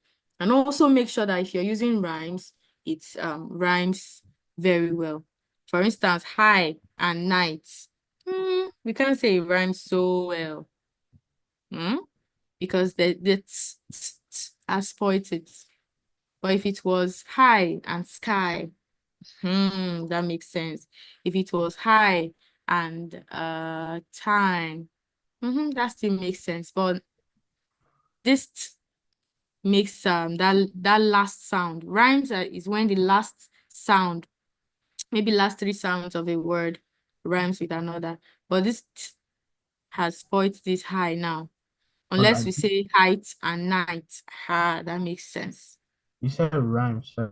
And also make sure that if you're using rhymes, it rhymes very well. For instance, high and night. We can't say it rhymes so well. Because the has spoiled it. But if it was high and sky, that makes sense. If it was high and time, that still makes sense. But this makes that last sound. Rhymes is when the last sound, maybe last three sounds of a word rhymes with another. But this has spoiled this high now. Unless we say height and night. That makes sense. You said rhyme, so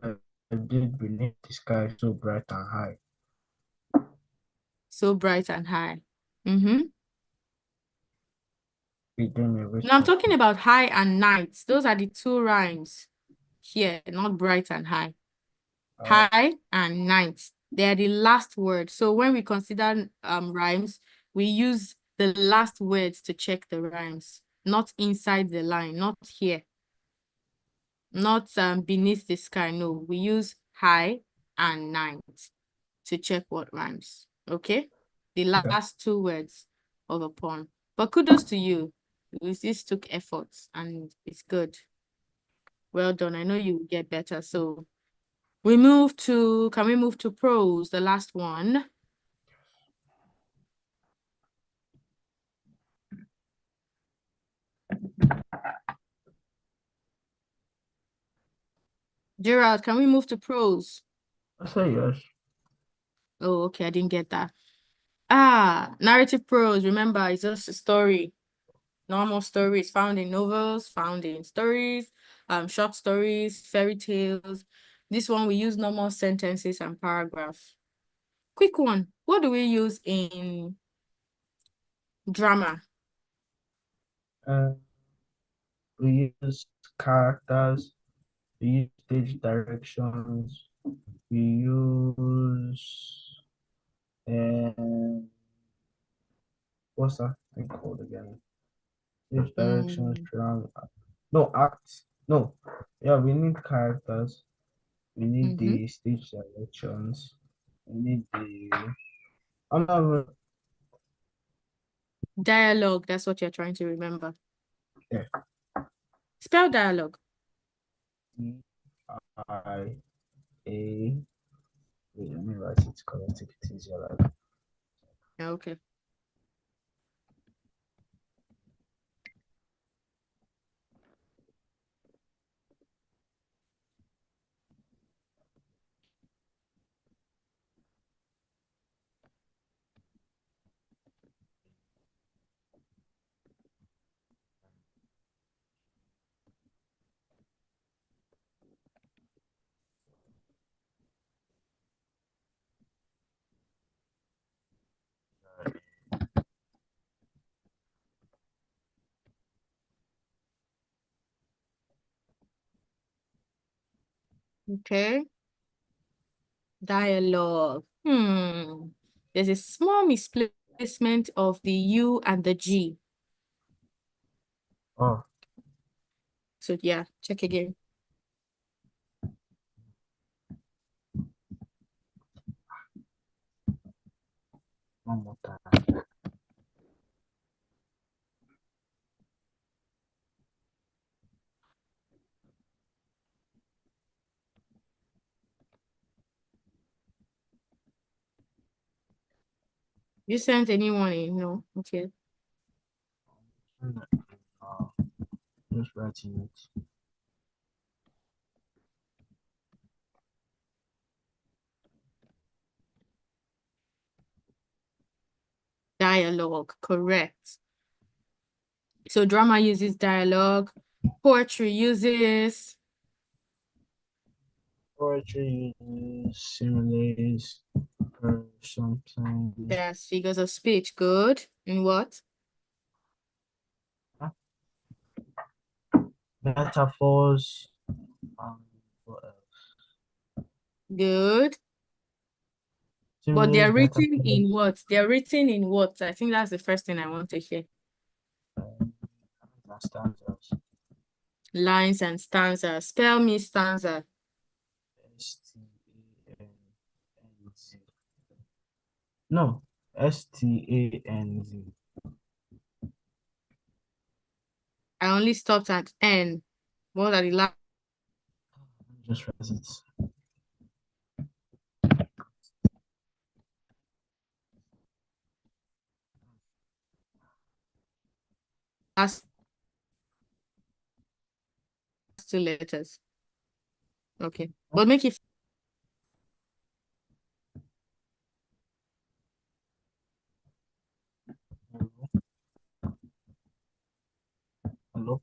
I did beneath the sky so bright and high. So bright and high. Now I'm talking about high and night. Those are the two rhymes here, not bright and high. High and night. They are the last word. So when we consider rhymes, we use the last words to check the rhymes, not inside the line, not here. Not beneath the sky. No, we use high and night to check what rhymes. Okay? The last two words of a poem. But kudos to you. This took effort and it's good. Well done. I know you will get better. So can we move to prose, the last one? Gerald, can we move to prose? I say yes. Oh, okay, I didn't get that. Narrative prose, remember, it's just a story. Normal stories found in novels, found in stories, short stories, fairy tales. This one, we use normal sentences and paragraphs. Quick one. What do we use in drama? We use characters, we use stage directions, we use what's that thing called again? Stage directions, no acts. No, yeah, we need characters, we need the stage directions, we need the Dialogue, that's what you're trying to remember. Yeah. Spell dialogue. I A. Wait, let me write it correctly. It is easier like. Okay. Okay. Dialogue. There's a small misplacement of the U and the G. Oh. So yeah, check again. One more time. You sent anyone in? No. Okay. Just writing it. Dialogue, correct. So drama uses dialogue. Poetry uses Similes or something. yes, figures of speech. Good. In what? Metaphors. What else? Good. But they're written in what? They're written in what? I think that's the first thing I want to hear. Stanzas. Lines and stanza. Spell me stanza. Stanz. No, Stanz. I only stopped at N. What are the last? Just write it. Last two letters. Okay. But make it. Hello?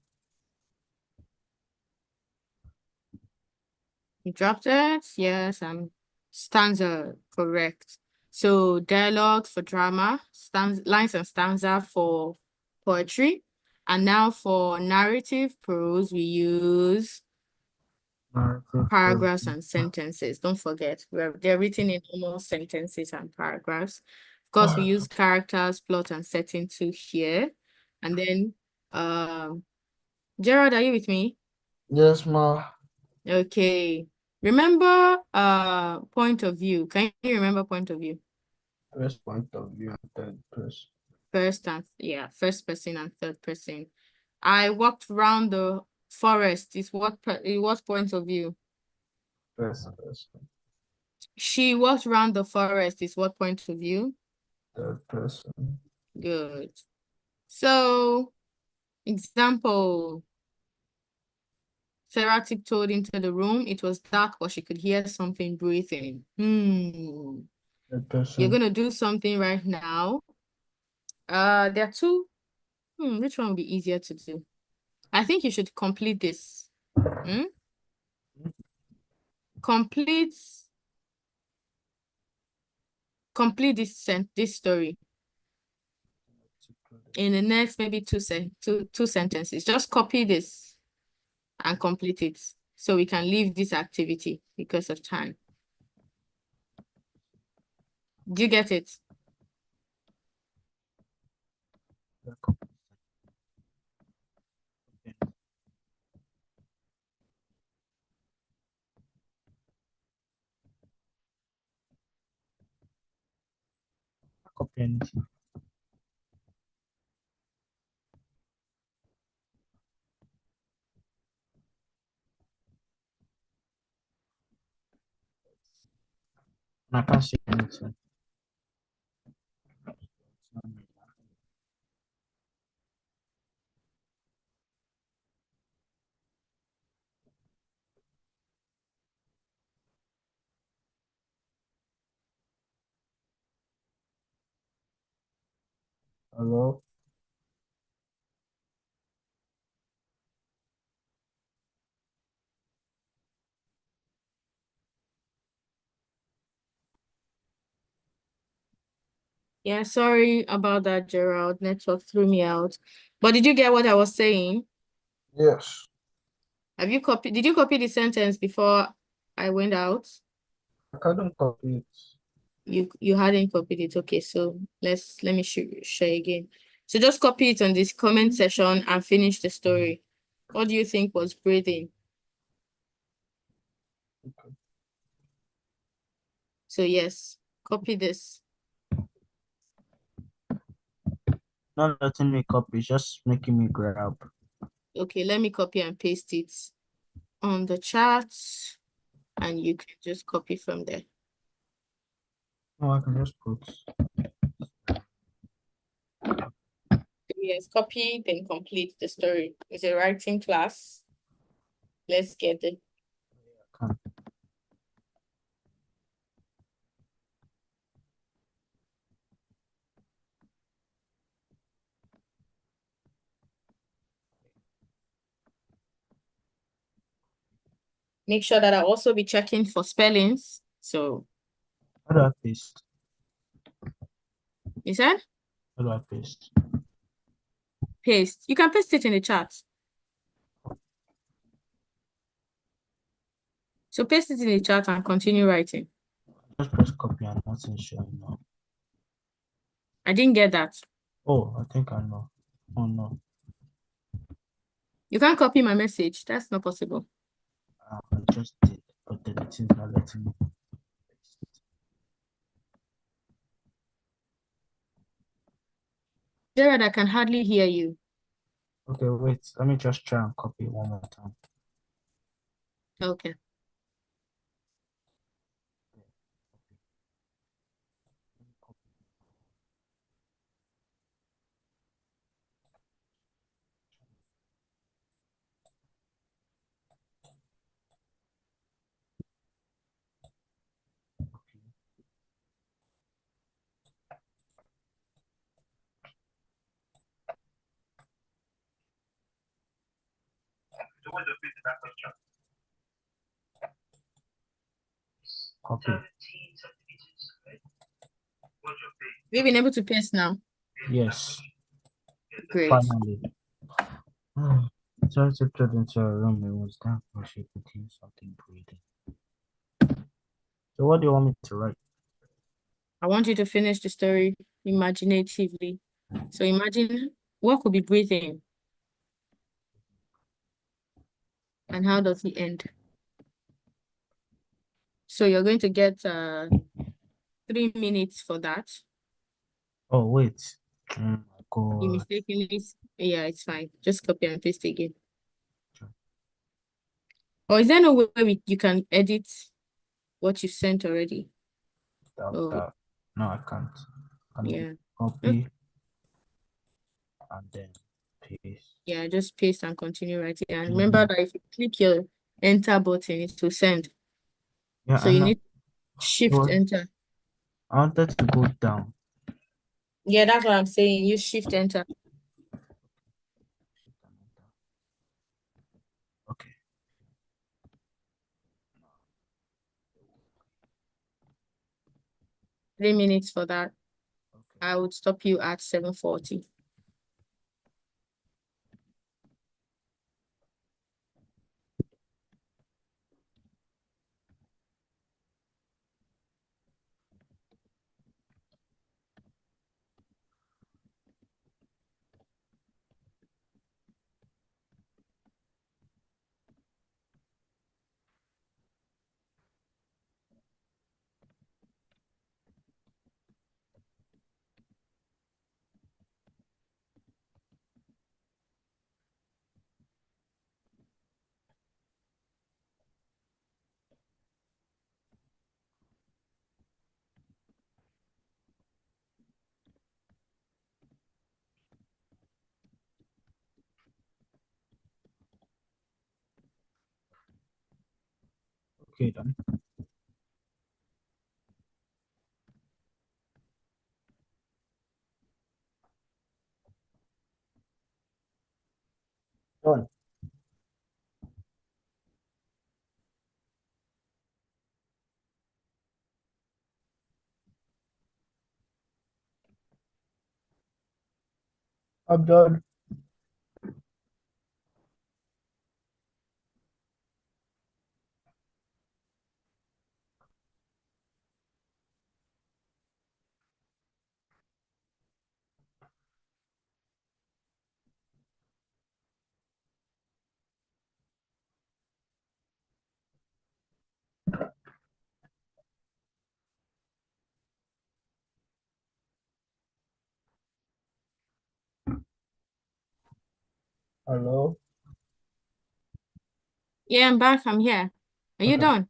You dropped it? Yes, stanza, correct. So dialogue for drama, lines and stanza for poetry. And now for narrative prose, we use paragraphs and sentences. Don't forget, they're written in almost sentences and paragraphs. Of course, we use characters, plot, and setting too here. And then, Gerald, are you with me? Yes, ma. Okay. Remember, point of view. Can you remember point of view? First point of view and third person. First person and third person. I walked around the forest. Is what point of view? First person. She walked around the forest. Is what point of view? Third person. Good. So, example. Sarah tiptoed into the room. It was dark, but she could hear something breathing. Third person. You're gonna do something right now. There are two. Which one would be easier to do? I think you should complete this. Complete this story in the next maybe two sentences. Just copy this and complete it so we can leave this activity because of time. Do you get it? Copy anything. I can't see anything. Hello? Yeah, sorry about that, Gerald. Network threw me out. But did you get what I was saying? Yes. Did you copy the sentence before I went out? I couldn't copy it. You hadn't copied it. Okay, so let me share again. So just copy it on this comment section and finish the story. What do you think was breathing? Okay. So yes, copy this. Not letting me copy, just making me grab. Okay, let me copy and paste it on the chat and you can just copy from there. No, I can just put. Yes, copy, then complete the story. It's a writing class. Let's get it. Make sure that I'll also be checking for spellings. So, How do I paste? you said? How do I paste? Paste. You can paste it in the chat. So paste it in the chat and continue writing. Just press copy and nothing showing now. I didn't get that. Oh, I think I know. Oh no. You can't copy my message. That's not possible. I just did, but then it is not letting me. Jared, I can hardly hear you. Okay, wait. Let me just try and copy it one more time. Okay. Copy. We've been able to paste now. Yes. Great. Finally. So I tiptoed into a room. It was dark, but she could hear something breathing. So what do you want me to write? I want you to finish the story imaginatively. So imagine what could be breathing and how does it end? So you're going to get 3 minutes for that. Oh, wait. Oh my You God. mistakenly, yeah, it's fine. Just copy and paste again. Or is there no way you can edit what you sent already? Oh, No, I can't. yeah. Copy and then paste. Yeah, just paste and continue writing. And remember that if you click your enter button, it will send. Yeah, So I you know. need shift enter. I wanted to go down. Yeah, that's what I'm saying. Use shift enter. Okay. 3 minutes for that. Okay. I would stop you at 7:40. Okay, then. Done. I'm done. Hello? Yeah, I'm back. I'm here. Are you Okay. done?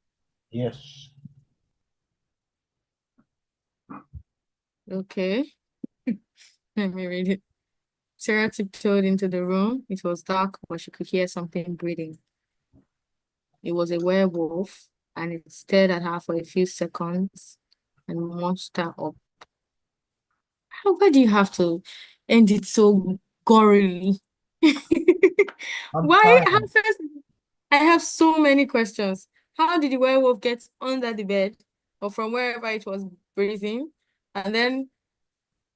Yes. Okay. Let me read it. Sarah tiptoed into the room. It was dark, but she could hear something breathing. It was a werewolf, and it stared at her for a few seconds and munched her up. Why do you have to end it so gorily? I'm Why? tired. I have so many questions. How did the werewolf get under the bed or from wherever it was breathing? And then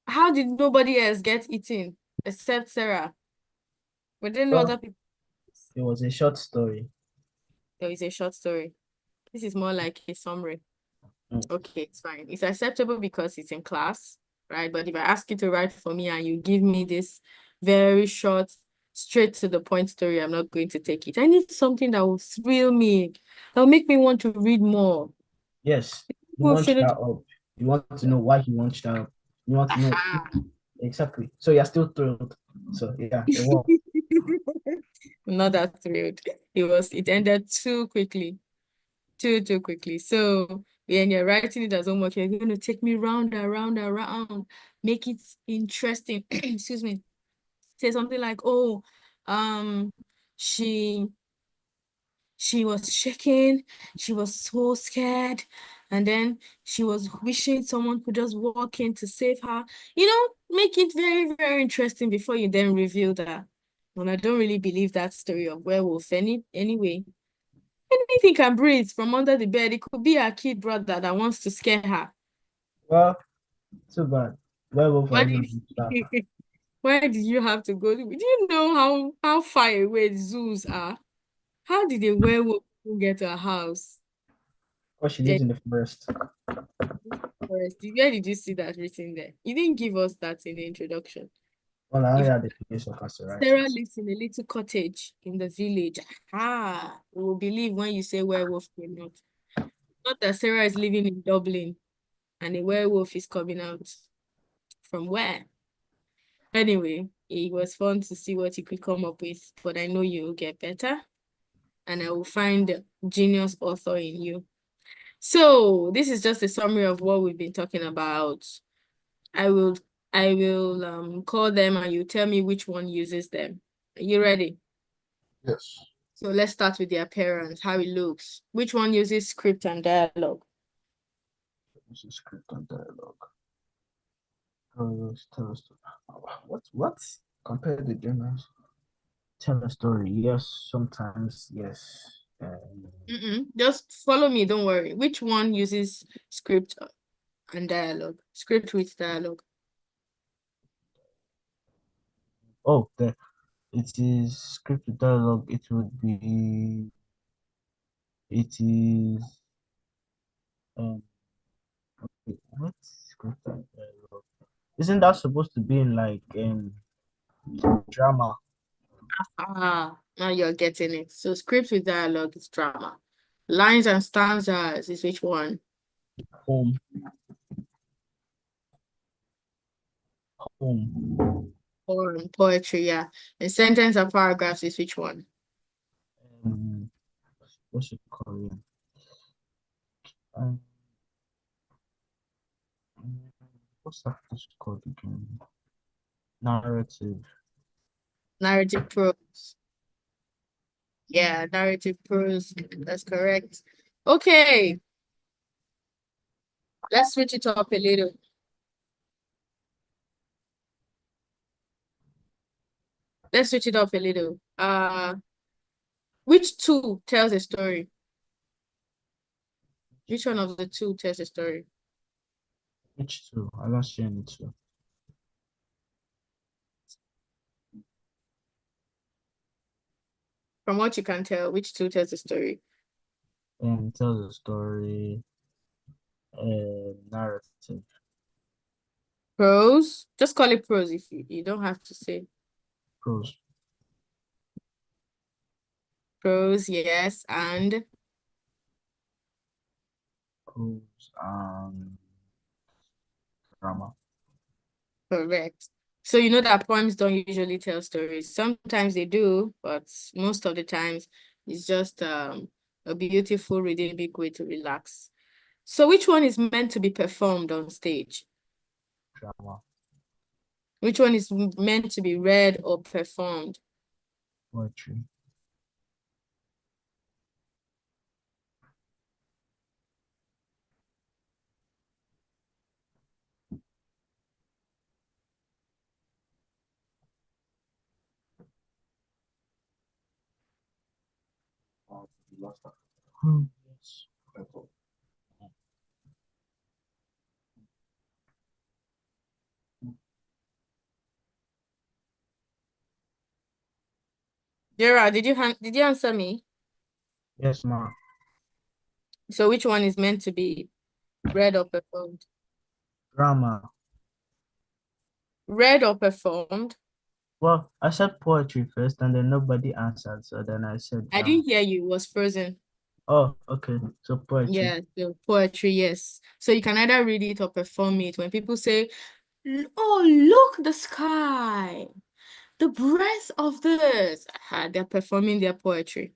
how did nobody else get eaten except Sarah? Were there no Well, other people? it was a short story. There is a short story. This is more like a summary. Mm. Okay, it's fine. It's acceptable because it's in class, right? But if I ask you to write for me and you give me this very short, straight to the point story, I'm not going to take it. I need something that will thrill me, that will make me want to read more. Yes, you People launched that shouldn't. up. You want to know why he launched that up. You want to know Aha. exactly. So you're still thrilled. So yeah, it was. I'm not that thrilled. It ended too quickly. Too quickly. So when you're writing it as homework, you're going to take me round and round and round, make it interesting. Excuse me. Say something like, oh, um, she was shaking, she was so scared, and then she was wishing someone could just walk in to save her. Make it very, very interesting before you then reveal that. And I don't really believe that story of werewolf anyway. Anything can breathe from under the bed. It could be a kid brother that wants to scare her. Well, too bad. Werewolf Why are even did stuff. why did you have to go? Do you know how far away zoos are? How did a werewolf get to a house? Or she Yeah, lives in the forest. forest. Where did you see that written there? You didn't give us that in the introduction. Well, I only If had the place of us to write Sarah it. lives in a little cottage in the village, we will believe when you say werewolf came out. Not that Sarah is living in Dublin and a werewolf is coming out from where? Anyway, it was fun to see what you could come up with, but I know you'll get better and I will find the genius author in you. So this is just a summary of what we've been talking about. I will call them and you tell me which one uses them. Are you ready? Yes. So let's start with the appearance, how it looks. Which one uses script and dialogue? This is script and dialogue. Tell us. What? Compared to journals. Tell a story. Yes, sometimes. Yes. Just follow me, don't worry. Which one uses script and dialogue? Script with dialogue. Oh, it is scripted dialogue. It would be. It is. Um. What scripted dialogue? Isn't that supposed to be in like drama? Now you're getting it. So script with dialogue is drama. Lines and stanzas is which one? Home. Home. Or poetry, yeah. And sentence and paragraphs is which one? Um. What's it called? Um. What's that called again? Narrative. Narrative prose. Yeah, narrative prose. That's correct. Okay, let's switch it up a little. Let's switch it up a little. Which two tells a story? Which one of the two tells a story? Which two? I don't see any two. From what you can tell, which two tells a story? Tells a story. Narrative. Prose? Just call it prose if you don't have to say Prose. prose, yes, and Prose. Drama. correct. So you know that poems don't usually tell stories. Sometimes they do, but most of the times it's just a beautiful reading big way to relax. So which one is meant to be performed on stage? Drama. Which one is meant to be read or performed? Poetry. Yes. Gerard, did you answer me? Yes, ma'am. So which one is meant to be read or performed? Drama. Read or performed? Well, I said poetry first, and then nobody answered. So then I said I drama. didn't hear you. It was frozen. Oh, okay. So poetry. Yeah, so poetry, yes. So you can either read it or perform it. When people say, oh, look, the sky, the breath of this, they're performing their poetry.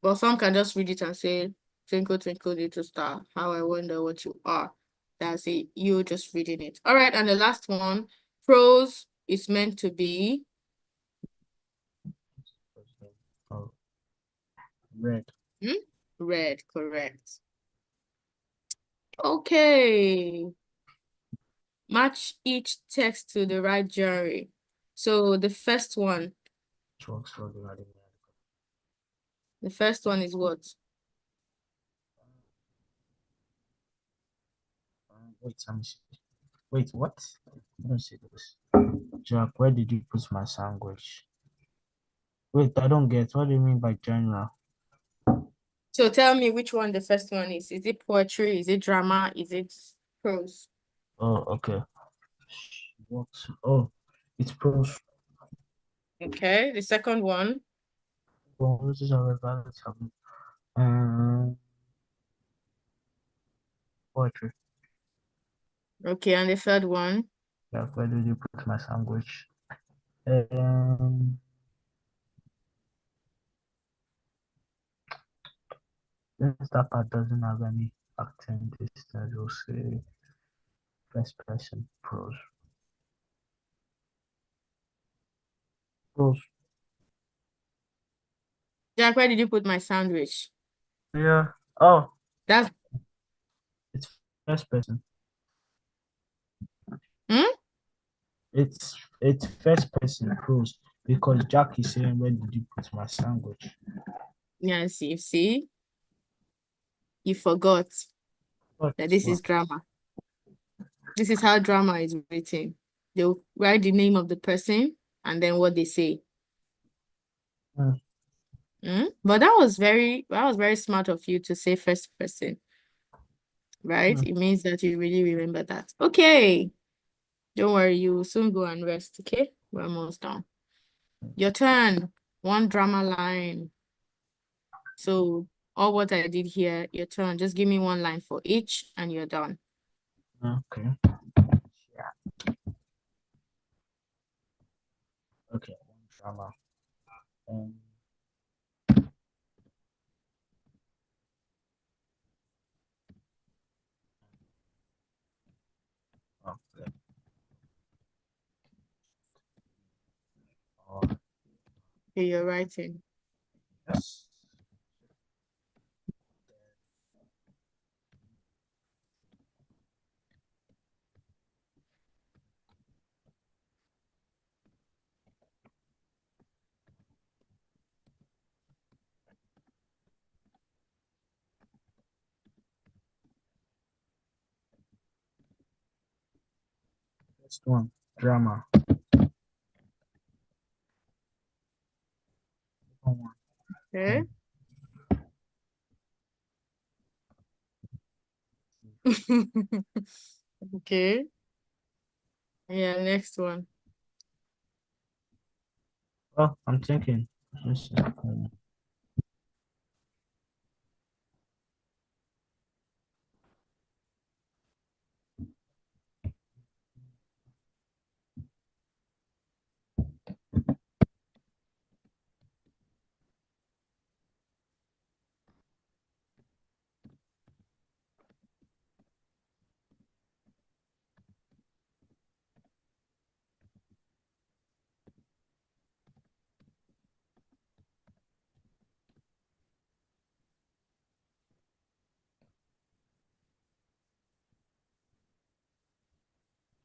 But some can just read it and say, twinkle, twinkle, little star, how I wonder what you are. That's it. You're just reading it. All right, and the last one, prose is meant to be Oh, red. read, correct. Okay. Match each text to the right genre. So the first one is what? Wait, let me see. Wait, what? I don't see this. Jack, where did you put my sandwich? Wait, I don't get. What do you mean by genre? So tell me which one the first one is. Is it poetry? Is it drama? Is it prose? Oh, okay. What? Oh, it's prose. Okay, the second one. Well, this is our valid subject. Um, poetry. Okay, and the third one. Jack, where did you put my sandwich? Since that part doesn't have any acting distance, we'll say first person prose. Prose. Jack, where did you put my sandwich? Yeah. Oh, That's it's first person. hmm? It's first person prose because Jack is saying, "Where did you put my sandwich?" Yes, you see, you forgot What? that this is What? drama. This is how drama is written. They'll write the name of the person and then what they say. Hmm. But that was very smart of you to say first person, right? Hmm. It means that you really remember that. Okay. Don't worry, you will soon go and rest, okay? We're almost done. Your turn. One drama line. So all what I did here, your turn. Just give me one line for each and you're done. Okay. Yeah. Okay. One drama. Um. Okay. Oh, Okay, you're writing. yes. First one. Drama. Second one. Okay. Okay. Yeah, next one. Oh, I'm thinking.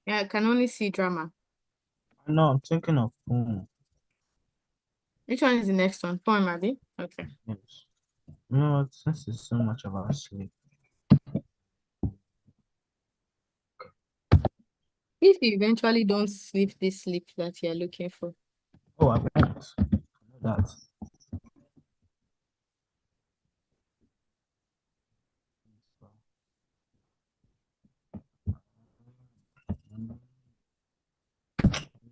Yeah, I can only see drama. No, I'm thinking of Which one is the next one? Poem, Abby? Okay. yes. No, since it's so much about sleep. If you eventually don't sleep this sleep that you're looking for. Oh, I won't. I know that.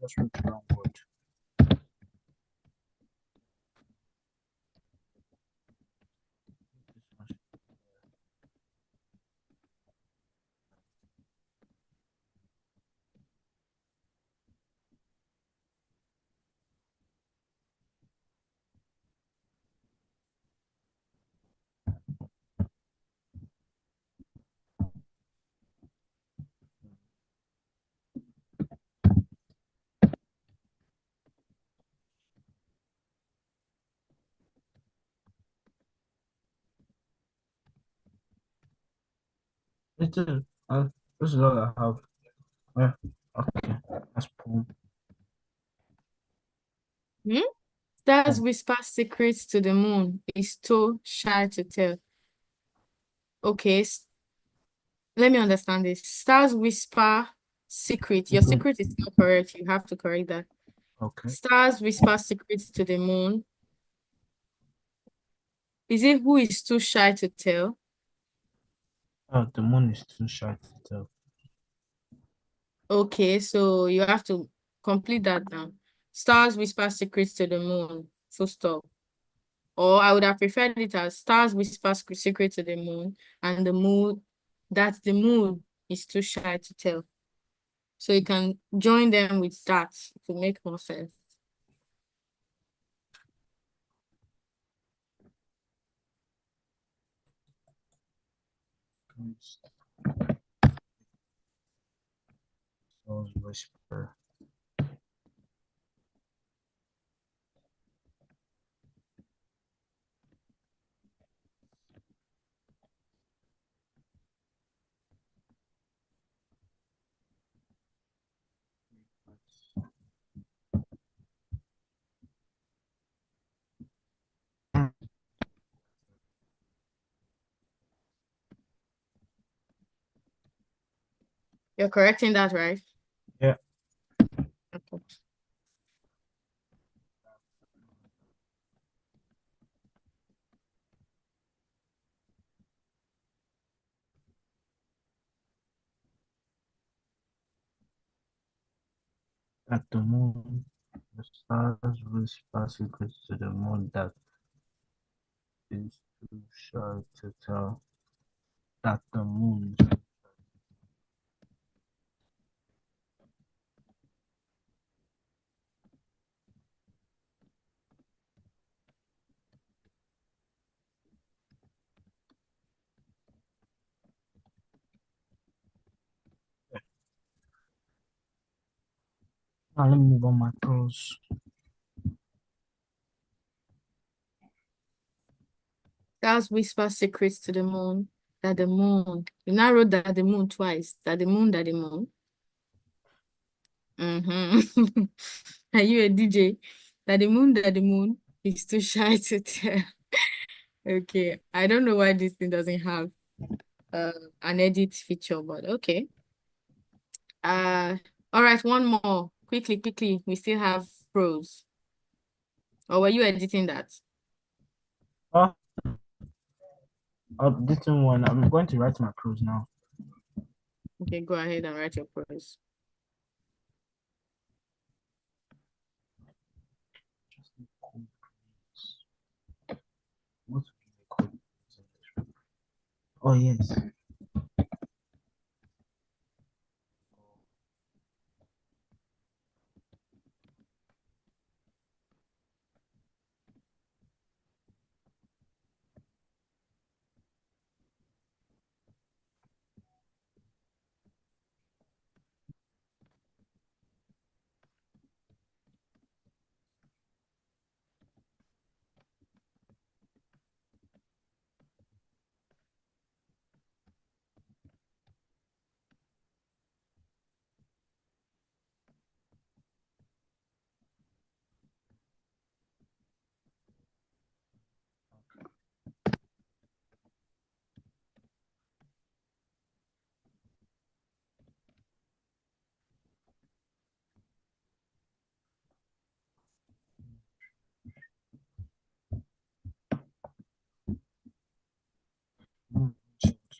just wrote the wrong word. It is. This is all I have. Yeah. Okay. That's poem. Hmm? Stars whisper secrets to the moon. Is too shy to tell. Okay, let me understand this. Stars whisper secret. Your secret is not correct. You have to correct that. Okay. Stars whisper secrets to the moon. Is it who is too shy to tell? Oh, the moon is too shy to tell. Okay, so you have to complete that now. Stars whisper secrets to the moon. Full stop. Or I would have preferred it as stars whisper secrets to the moon, and the moon, that the moon is too shy to tell. So you can join them with that to make more sense. Stars whisper. You're correcting that, right? Yeah. Okay. At the moon, the stars whisper secrets to the moon that is too shy to tell. That the moon. Now let me move on my prose. Stars whisper secrets to the moon, that the moon. You now wrote that the moon twice. That the moon, that the moon. Mm-hmm. Are you a DJ? That the moon is too shy to tell. Okay. I don't know why this thing doesn't have uh, an edit feature, but okay. Uh, all right, one more. Quickly, quickly. We still have prose. Or were you editing that? Oh, updating one. I'm going to write my prose now. Okay, go ahead and write your prose. What would be called? Oh yes.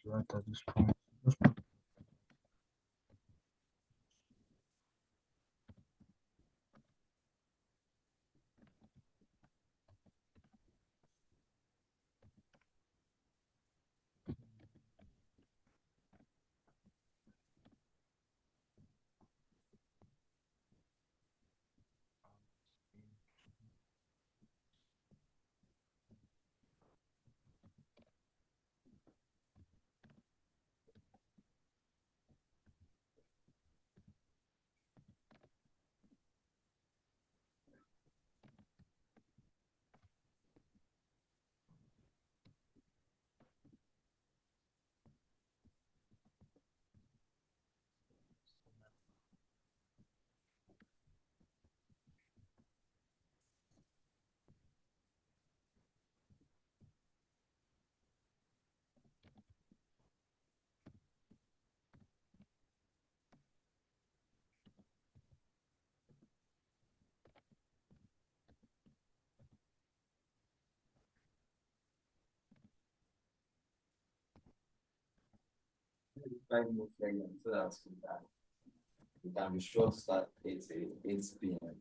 To write at this point. Just put We can be sure to start 8 p.m.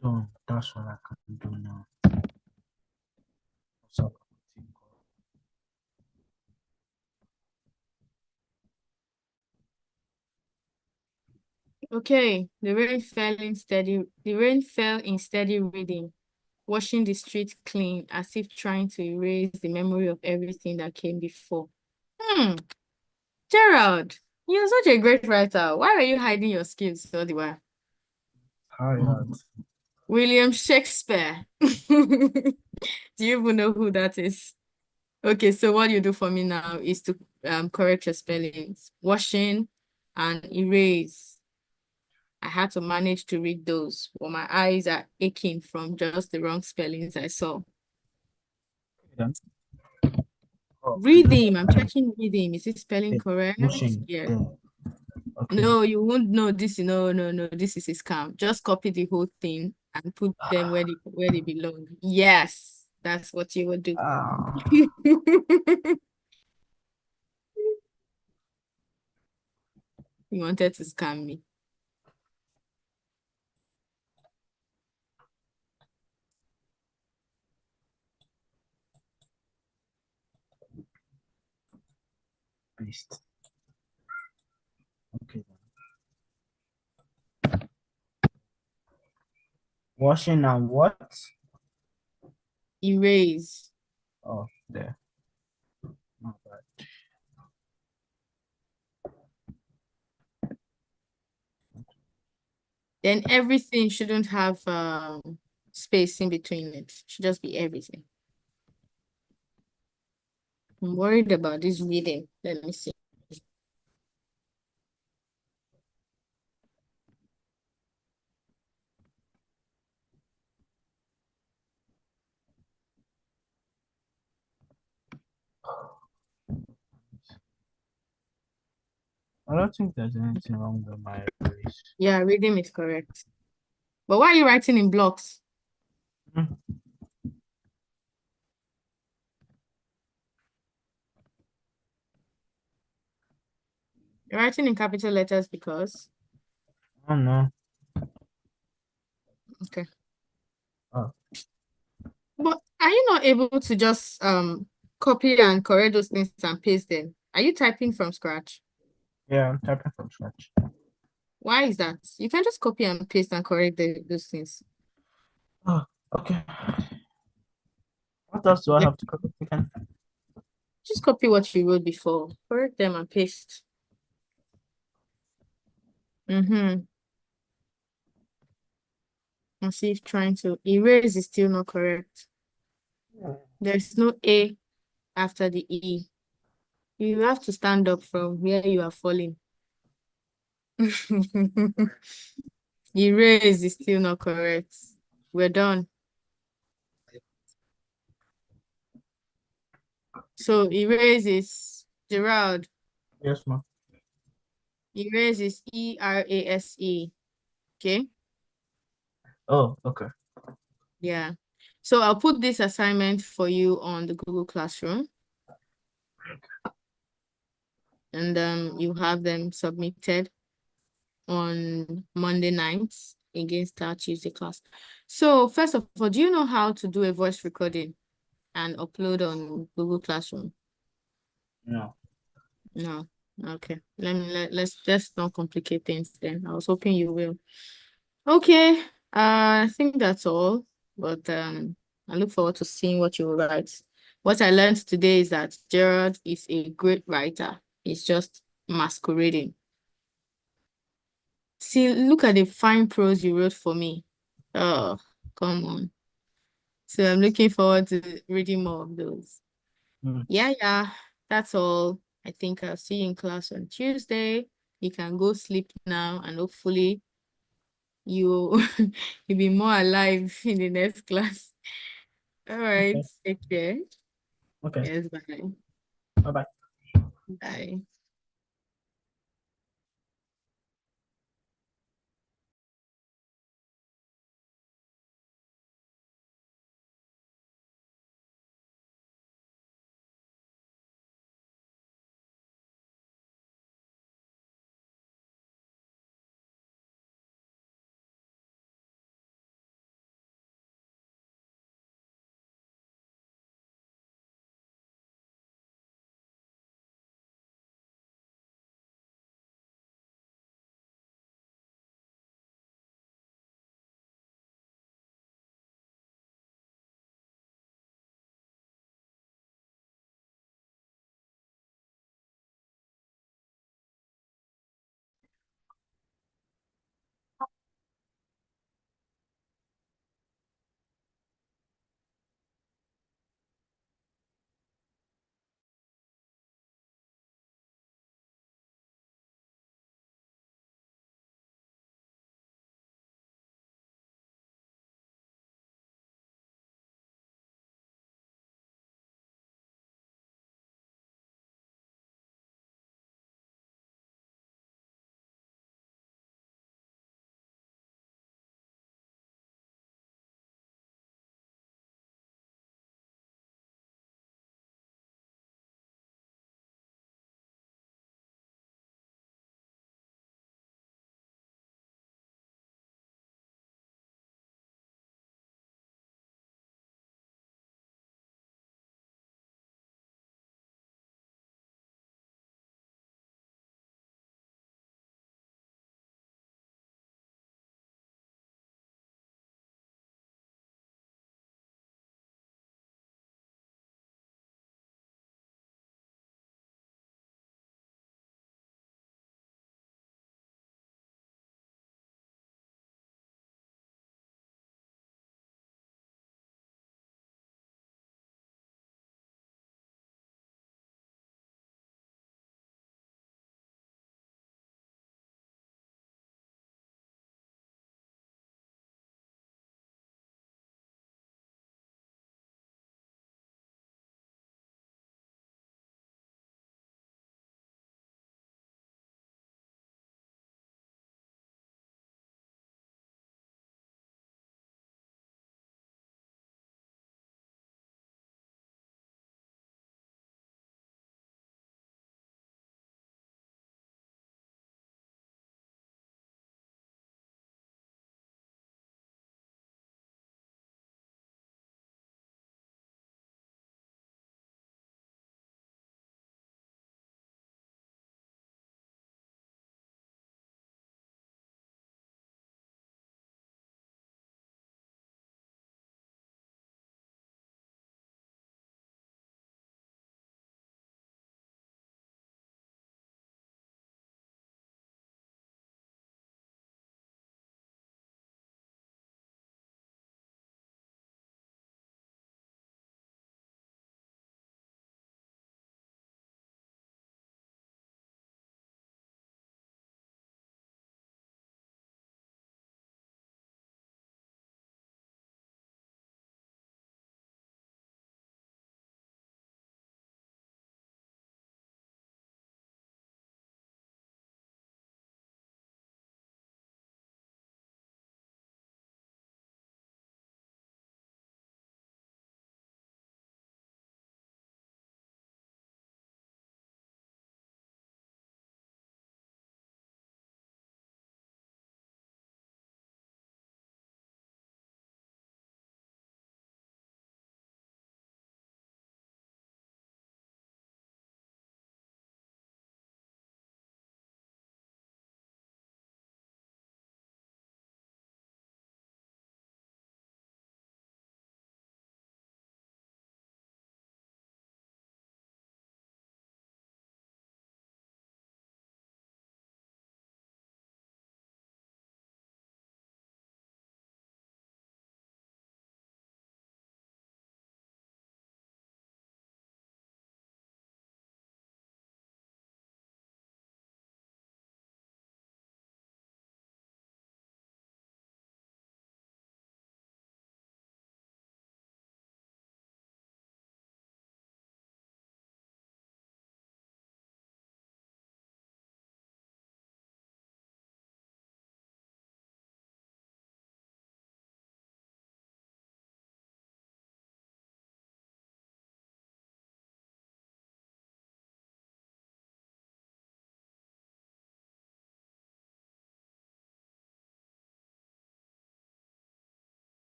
So that's what I can do now. So, Okay, the rain fell in steady reading, washing the street clean as if trying to erase the memory of everything that came before. Gerald, you're such a great writer. Why are you hiding your skills all the while? tired. William Shakespeare. Do you even know who that is? Okay, so what you do for me now is to correct your spellings. Washing and erase. I had to manage to read those, but my eyes are aching from just the wrong spellings I saw. Then. Oh, Read him. I'm checking read him. Is it spelling correct? Washing. Yeah. There. Okay. No, you won't know this. No. This is a scam. Just copy the whole thing and put them where they belong. Yes, that's what you would do. You wanted to scam me. Beast. Okay. Washing and what? Erase. Oh, there. Not bad. Then everything shouldn't have space in between it. It should just be everything. I'm worried about this reading. Let me see. I don't think there's anything wrong with my erase. Yeah, reading is correct. But why are you writing in blocks? Hmm. You're writing in capital letters because. Oh no. Okay. Oh. But are you not able to just copy and correct those things and paste them? Are you typing from scratch? Yeah, I'm typing from scratch. Why is that? You can just copy and paste and correct those things. Oh, okay. What else do I have to cover? You can. Just copy what you wrote before, correct them and paste. And see if trying to erase is still not correct. There's no A after the E. You have to stand up from where you are falling. Erase is still not correct. We're done. So erase is Gerald. Yes, ma'am. Erase is ERASE. Okay. Oh, okay. Yeah. So I'll put this assignment for you on the Google Classroom. And you have them submitted on Monday nights against our Tuesday class. So first of all, do you know how to do a voice recording and upload on Google Classroom? No. No. Okay. Let's just not complicate things then. I was hoping you will. Okay. I think that's all. But I look forward to seeing what you will write. What I learned today is that Gerard is a great writer. He's just masquerading. See, look at the fine prose you wrote for me. Oh, come on. So I'm looking forward to reading more of those. Yeah, that's all. I think I'll see you in class on Tuesday. You can go sleep now and hopefully you'll be more alive in the next class. All right, Okay. take care. Okay. Yes, bye. Bye-bye. Bye.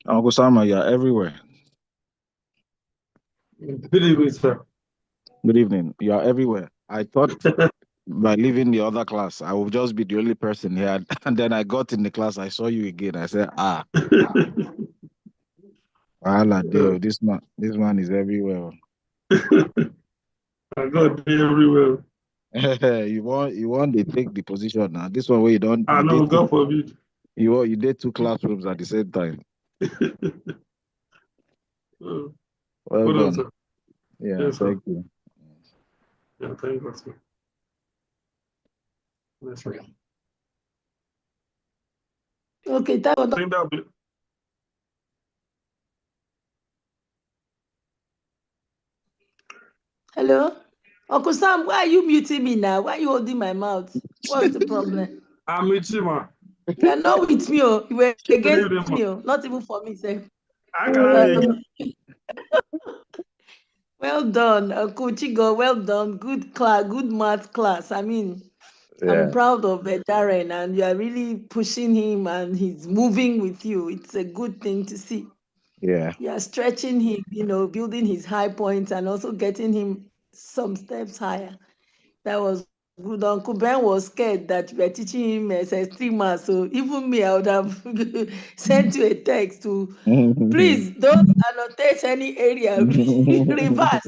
Uncle Sama, you're everywhere. Good evening, sir. Good evening. You are everywhere. I thought by leaving the other class, I would just be the only person here. And then I got in the class, I saw you again. I said, Allah deal. This man is everywhere. I got everywhere. you want they take the position now. This one where you don't I you know, did two, God forbid. you did two classrooms at the same time. Oh, Well hold on, done. sir. Yeah, Yes, sir. thank you. Yeah, thank God, sir. Yes, sir. Okay, thank God. I think that'll be. Hello? Uncle Sam, why are you muting me now? Why are you holding my mouth? What's the problem? I'm with you, man. You are not with me, oh. You were Good against evening, man. me, oh. Not even for me, sir. I can have you again. Well done, Uncle Chigo. Well done. Good class, good math class. I mean, I'm Yeah, proud of Darren, and you are really pushing him, and he's moving with you. It's a good thing to see. yeah. You are stretching him, building his high points and also getting him some steps higher. That was good. Uncle Ben was scared that we were teaching him SS3 math. So even me, I would have sent you a text to please don't annotate any area. Reverse.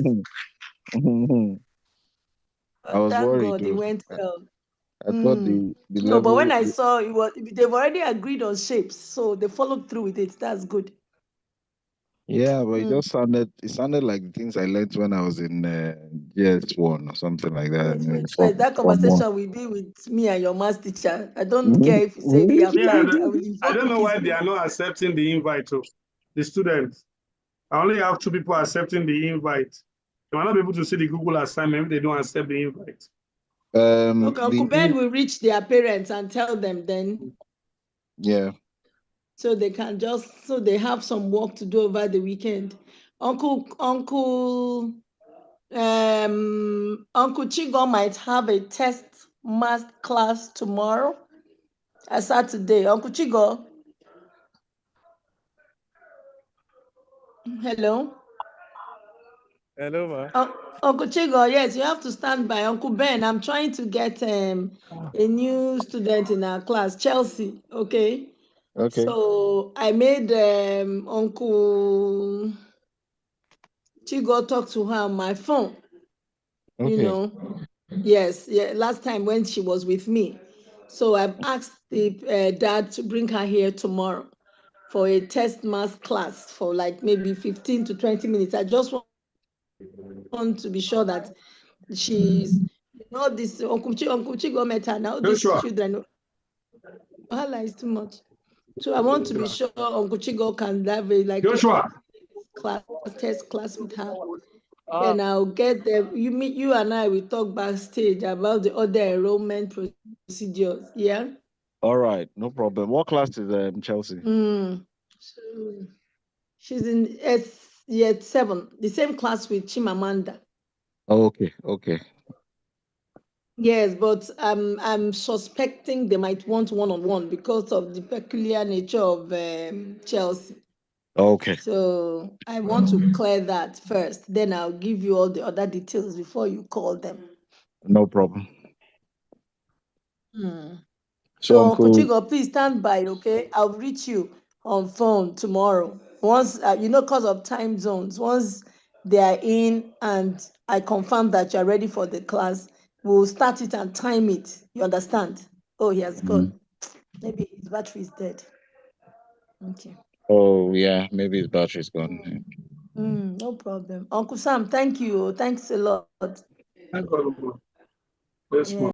I was Thank worried God it though. went well. I thought the No, but when level I saw they've already agreed on shapes, so they followed through with it. That's good. yeah, but it sounded like the things I learned when I was in GS1 or something like that. Wait, wait, From first, that from one. conversation will be with me and your math teacher. I don't care if you say we have Yeah, tied. I will I invoke don't know his why they are not accepting the invite to the students. I only have 2 people accepting the invite. They might not be able to see the Google assignment if they don't accept the invite. Okay, Uncle Ben will reach their parents and tell them then, yeah. so they can so they have some work to do over the weekend. Uncle Chigo might have a test math class tomorrow, a Saturday. Uncle Chigo, hello. Hello, ma. Uncle Chigo, yes, you have to stand by. Uncle Ben, I'm trying to get a new student in our class, Chelsea. Okay. Okay. So I made Uncle Chigo talk to her on my phone. Okay. Yes, yeah. Last time when she was with me, so I've asked the dad to bring her here tomorrow for a test math class for like maybe 15 to 20 minutes. I just want to be sure that she's, this Uncle Chigo met her now. These Joshua, children, wahala is too much. So I want to be sure Uncle Chigo can have a Joshua, test class with her. Then I'll get them. You and I will talk backstage about the other enrollment procedures. Yeah. All right, no problem. What class is Chelsea? So she's in yet 7, the same class with Chimamanda. Oh, okay, okay. Yes, but I'm suspecting they might want one-on-one because of the peculiar nature of Chelsea. Okay. So I want to clear that first. Then I'll give you all the other details before you call them. No problem. So So Uncle Uncle, Chigo, please stand by, okay? I'll reach you on phone tomorrow. Once, because of time zones, once they are in and I confirm that you're ready for the class, we'll start it and time it. You understand? Oh, he has gone. Maybe his battery is dead. Okay. oh yeah, maybe his battery's gone. No problem. Uncle Sam, thank you. Thanks a lot. thank God. Yes, Yeah. ma'am.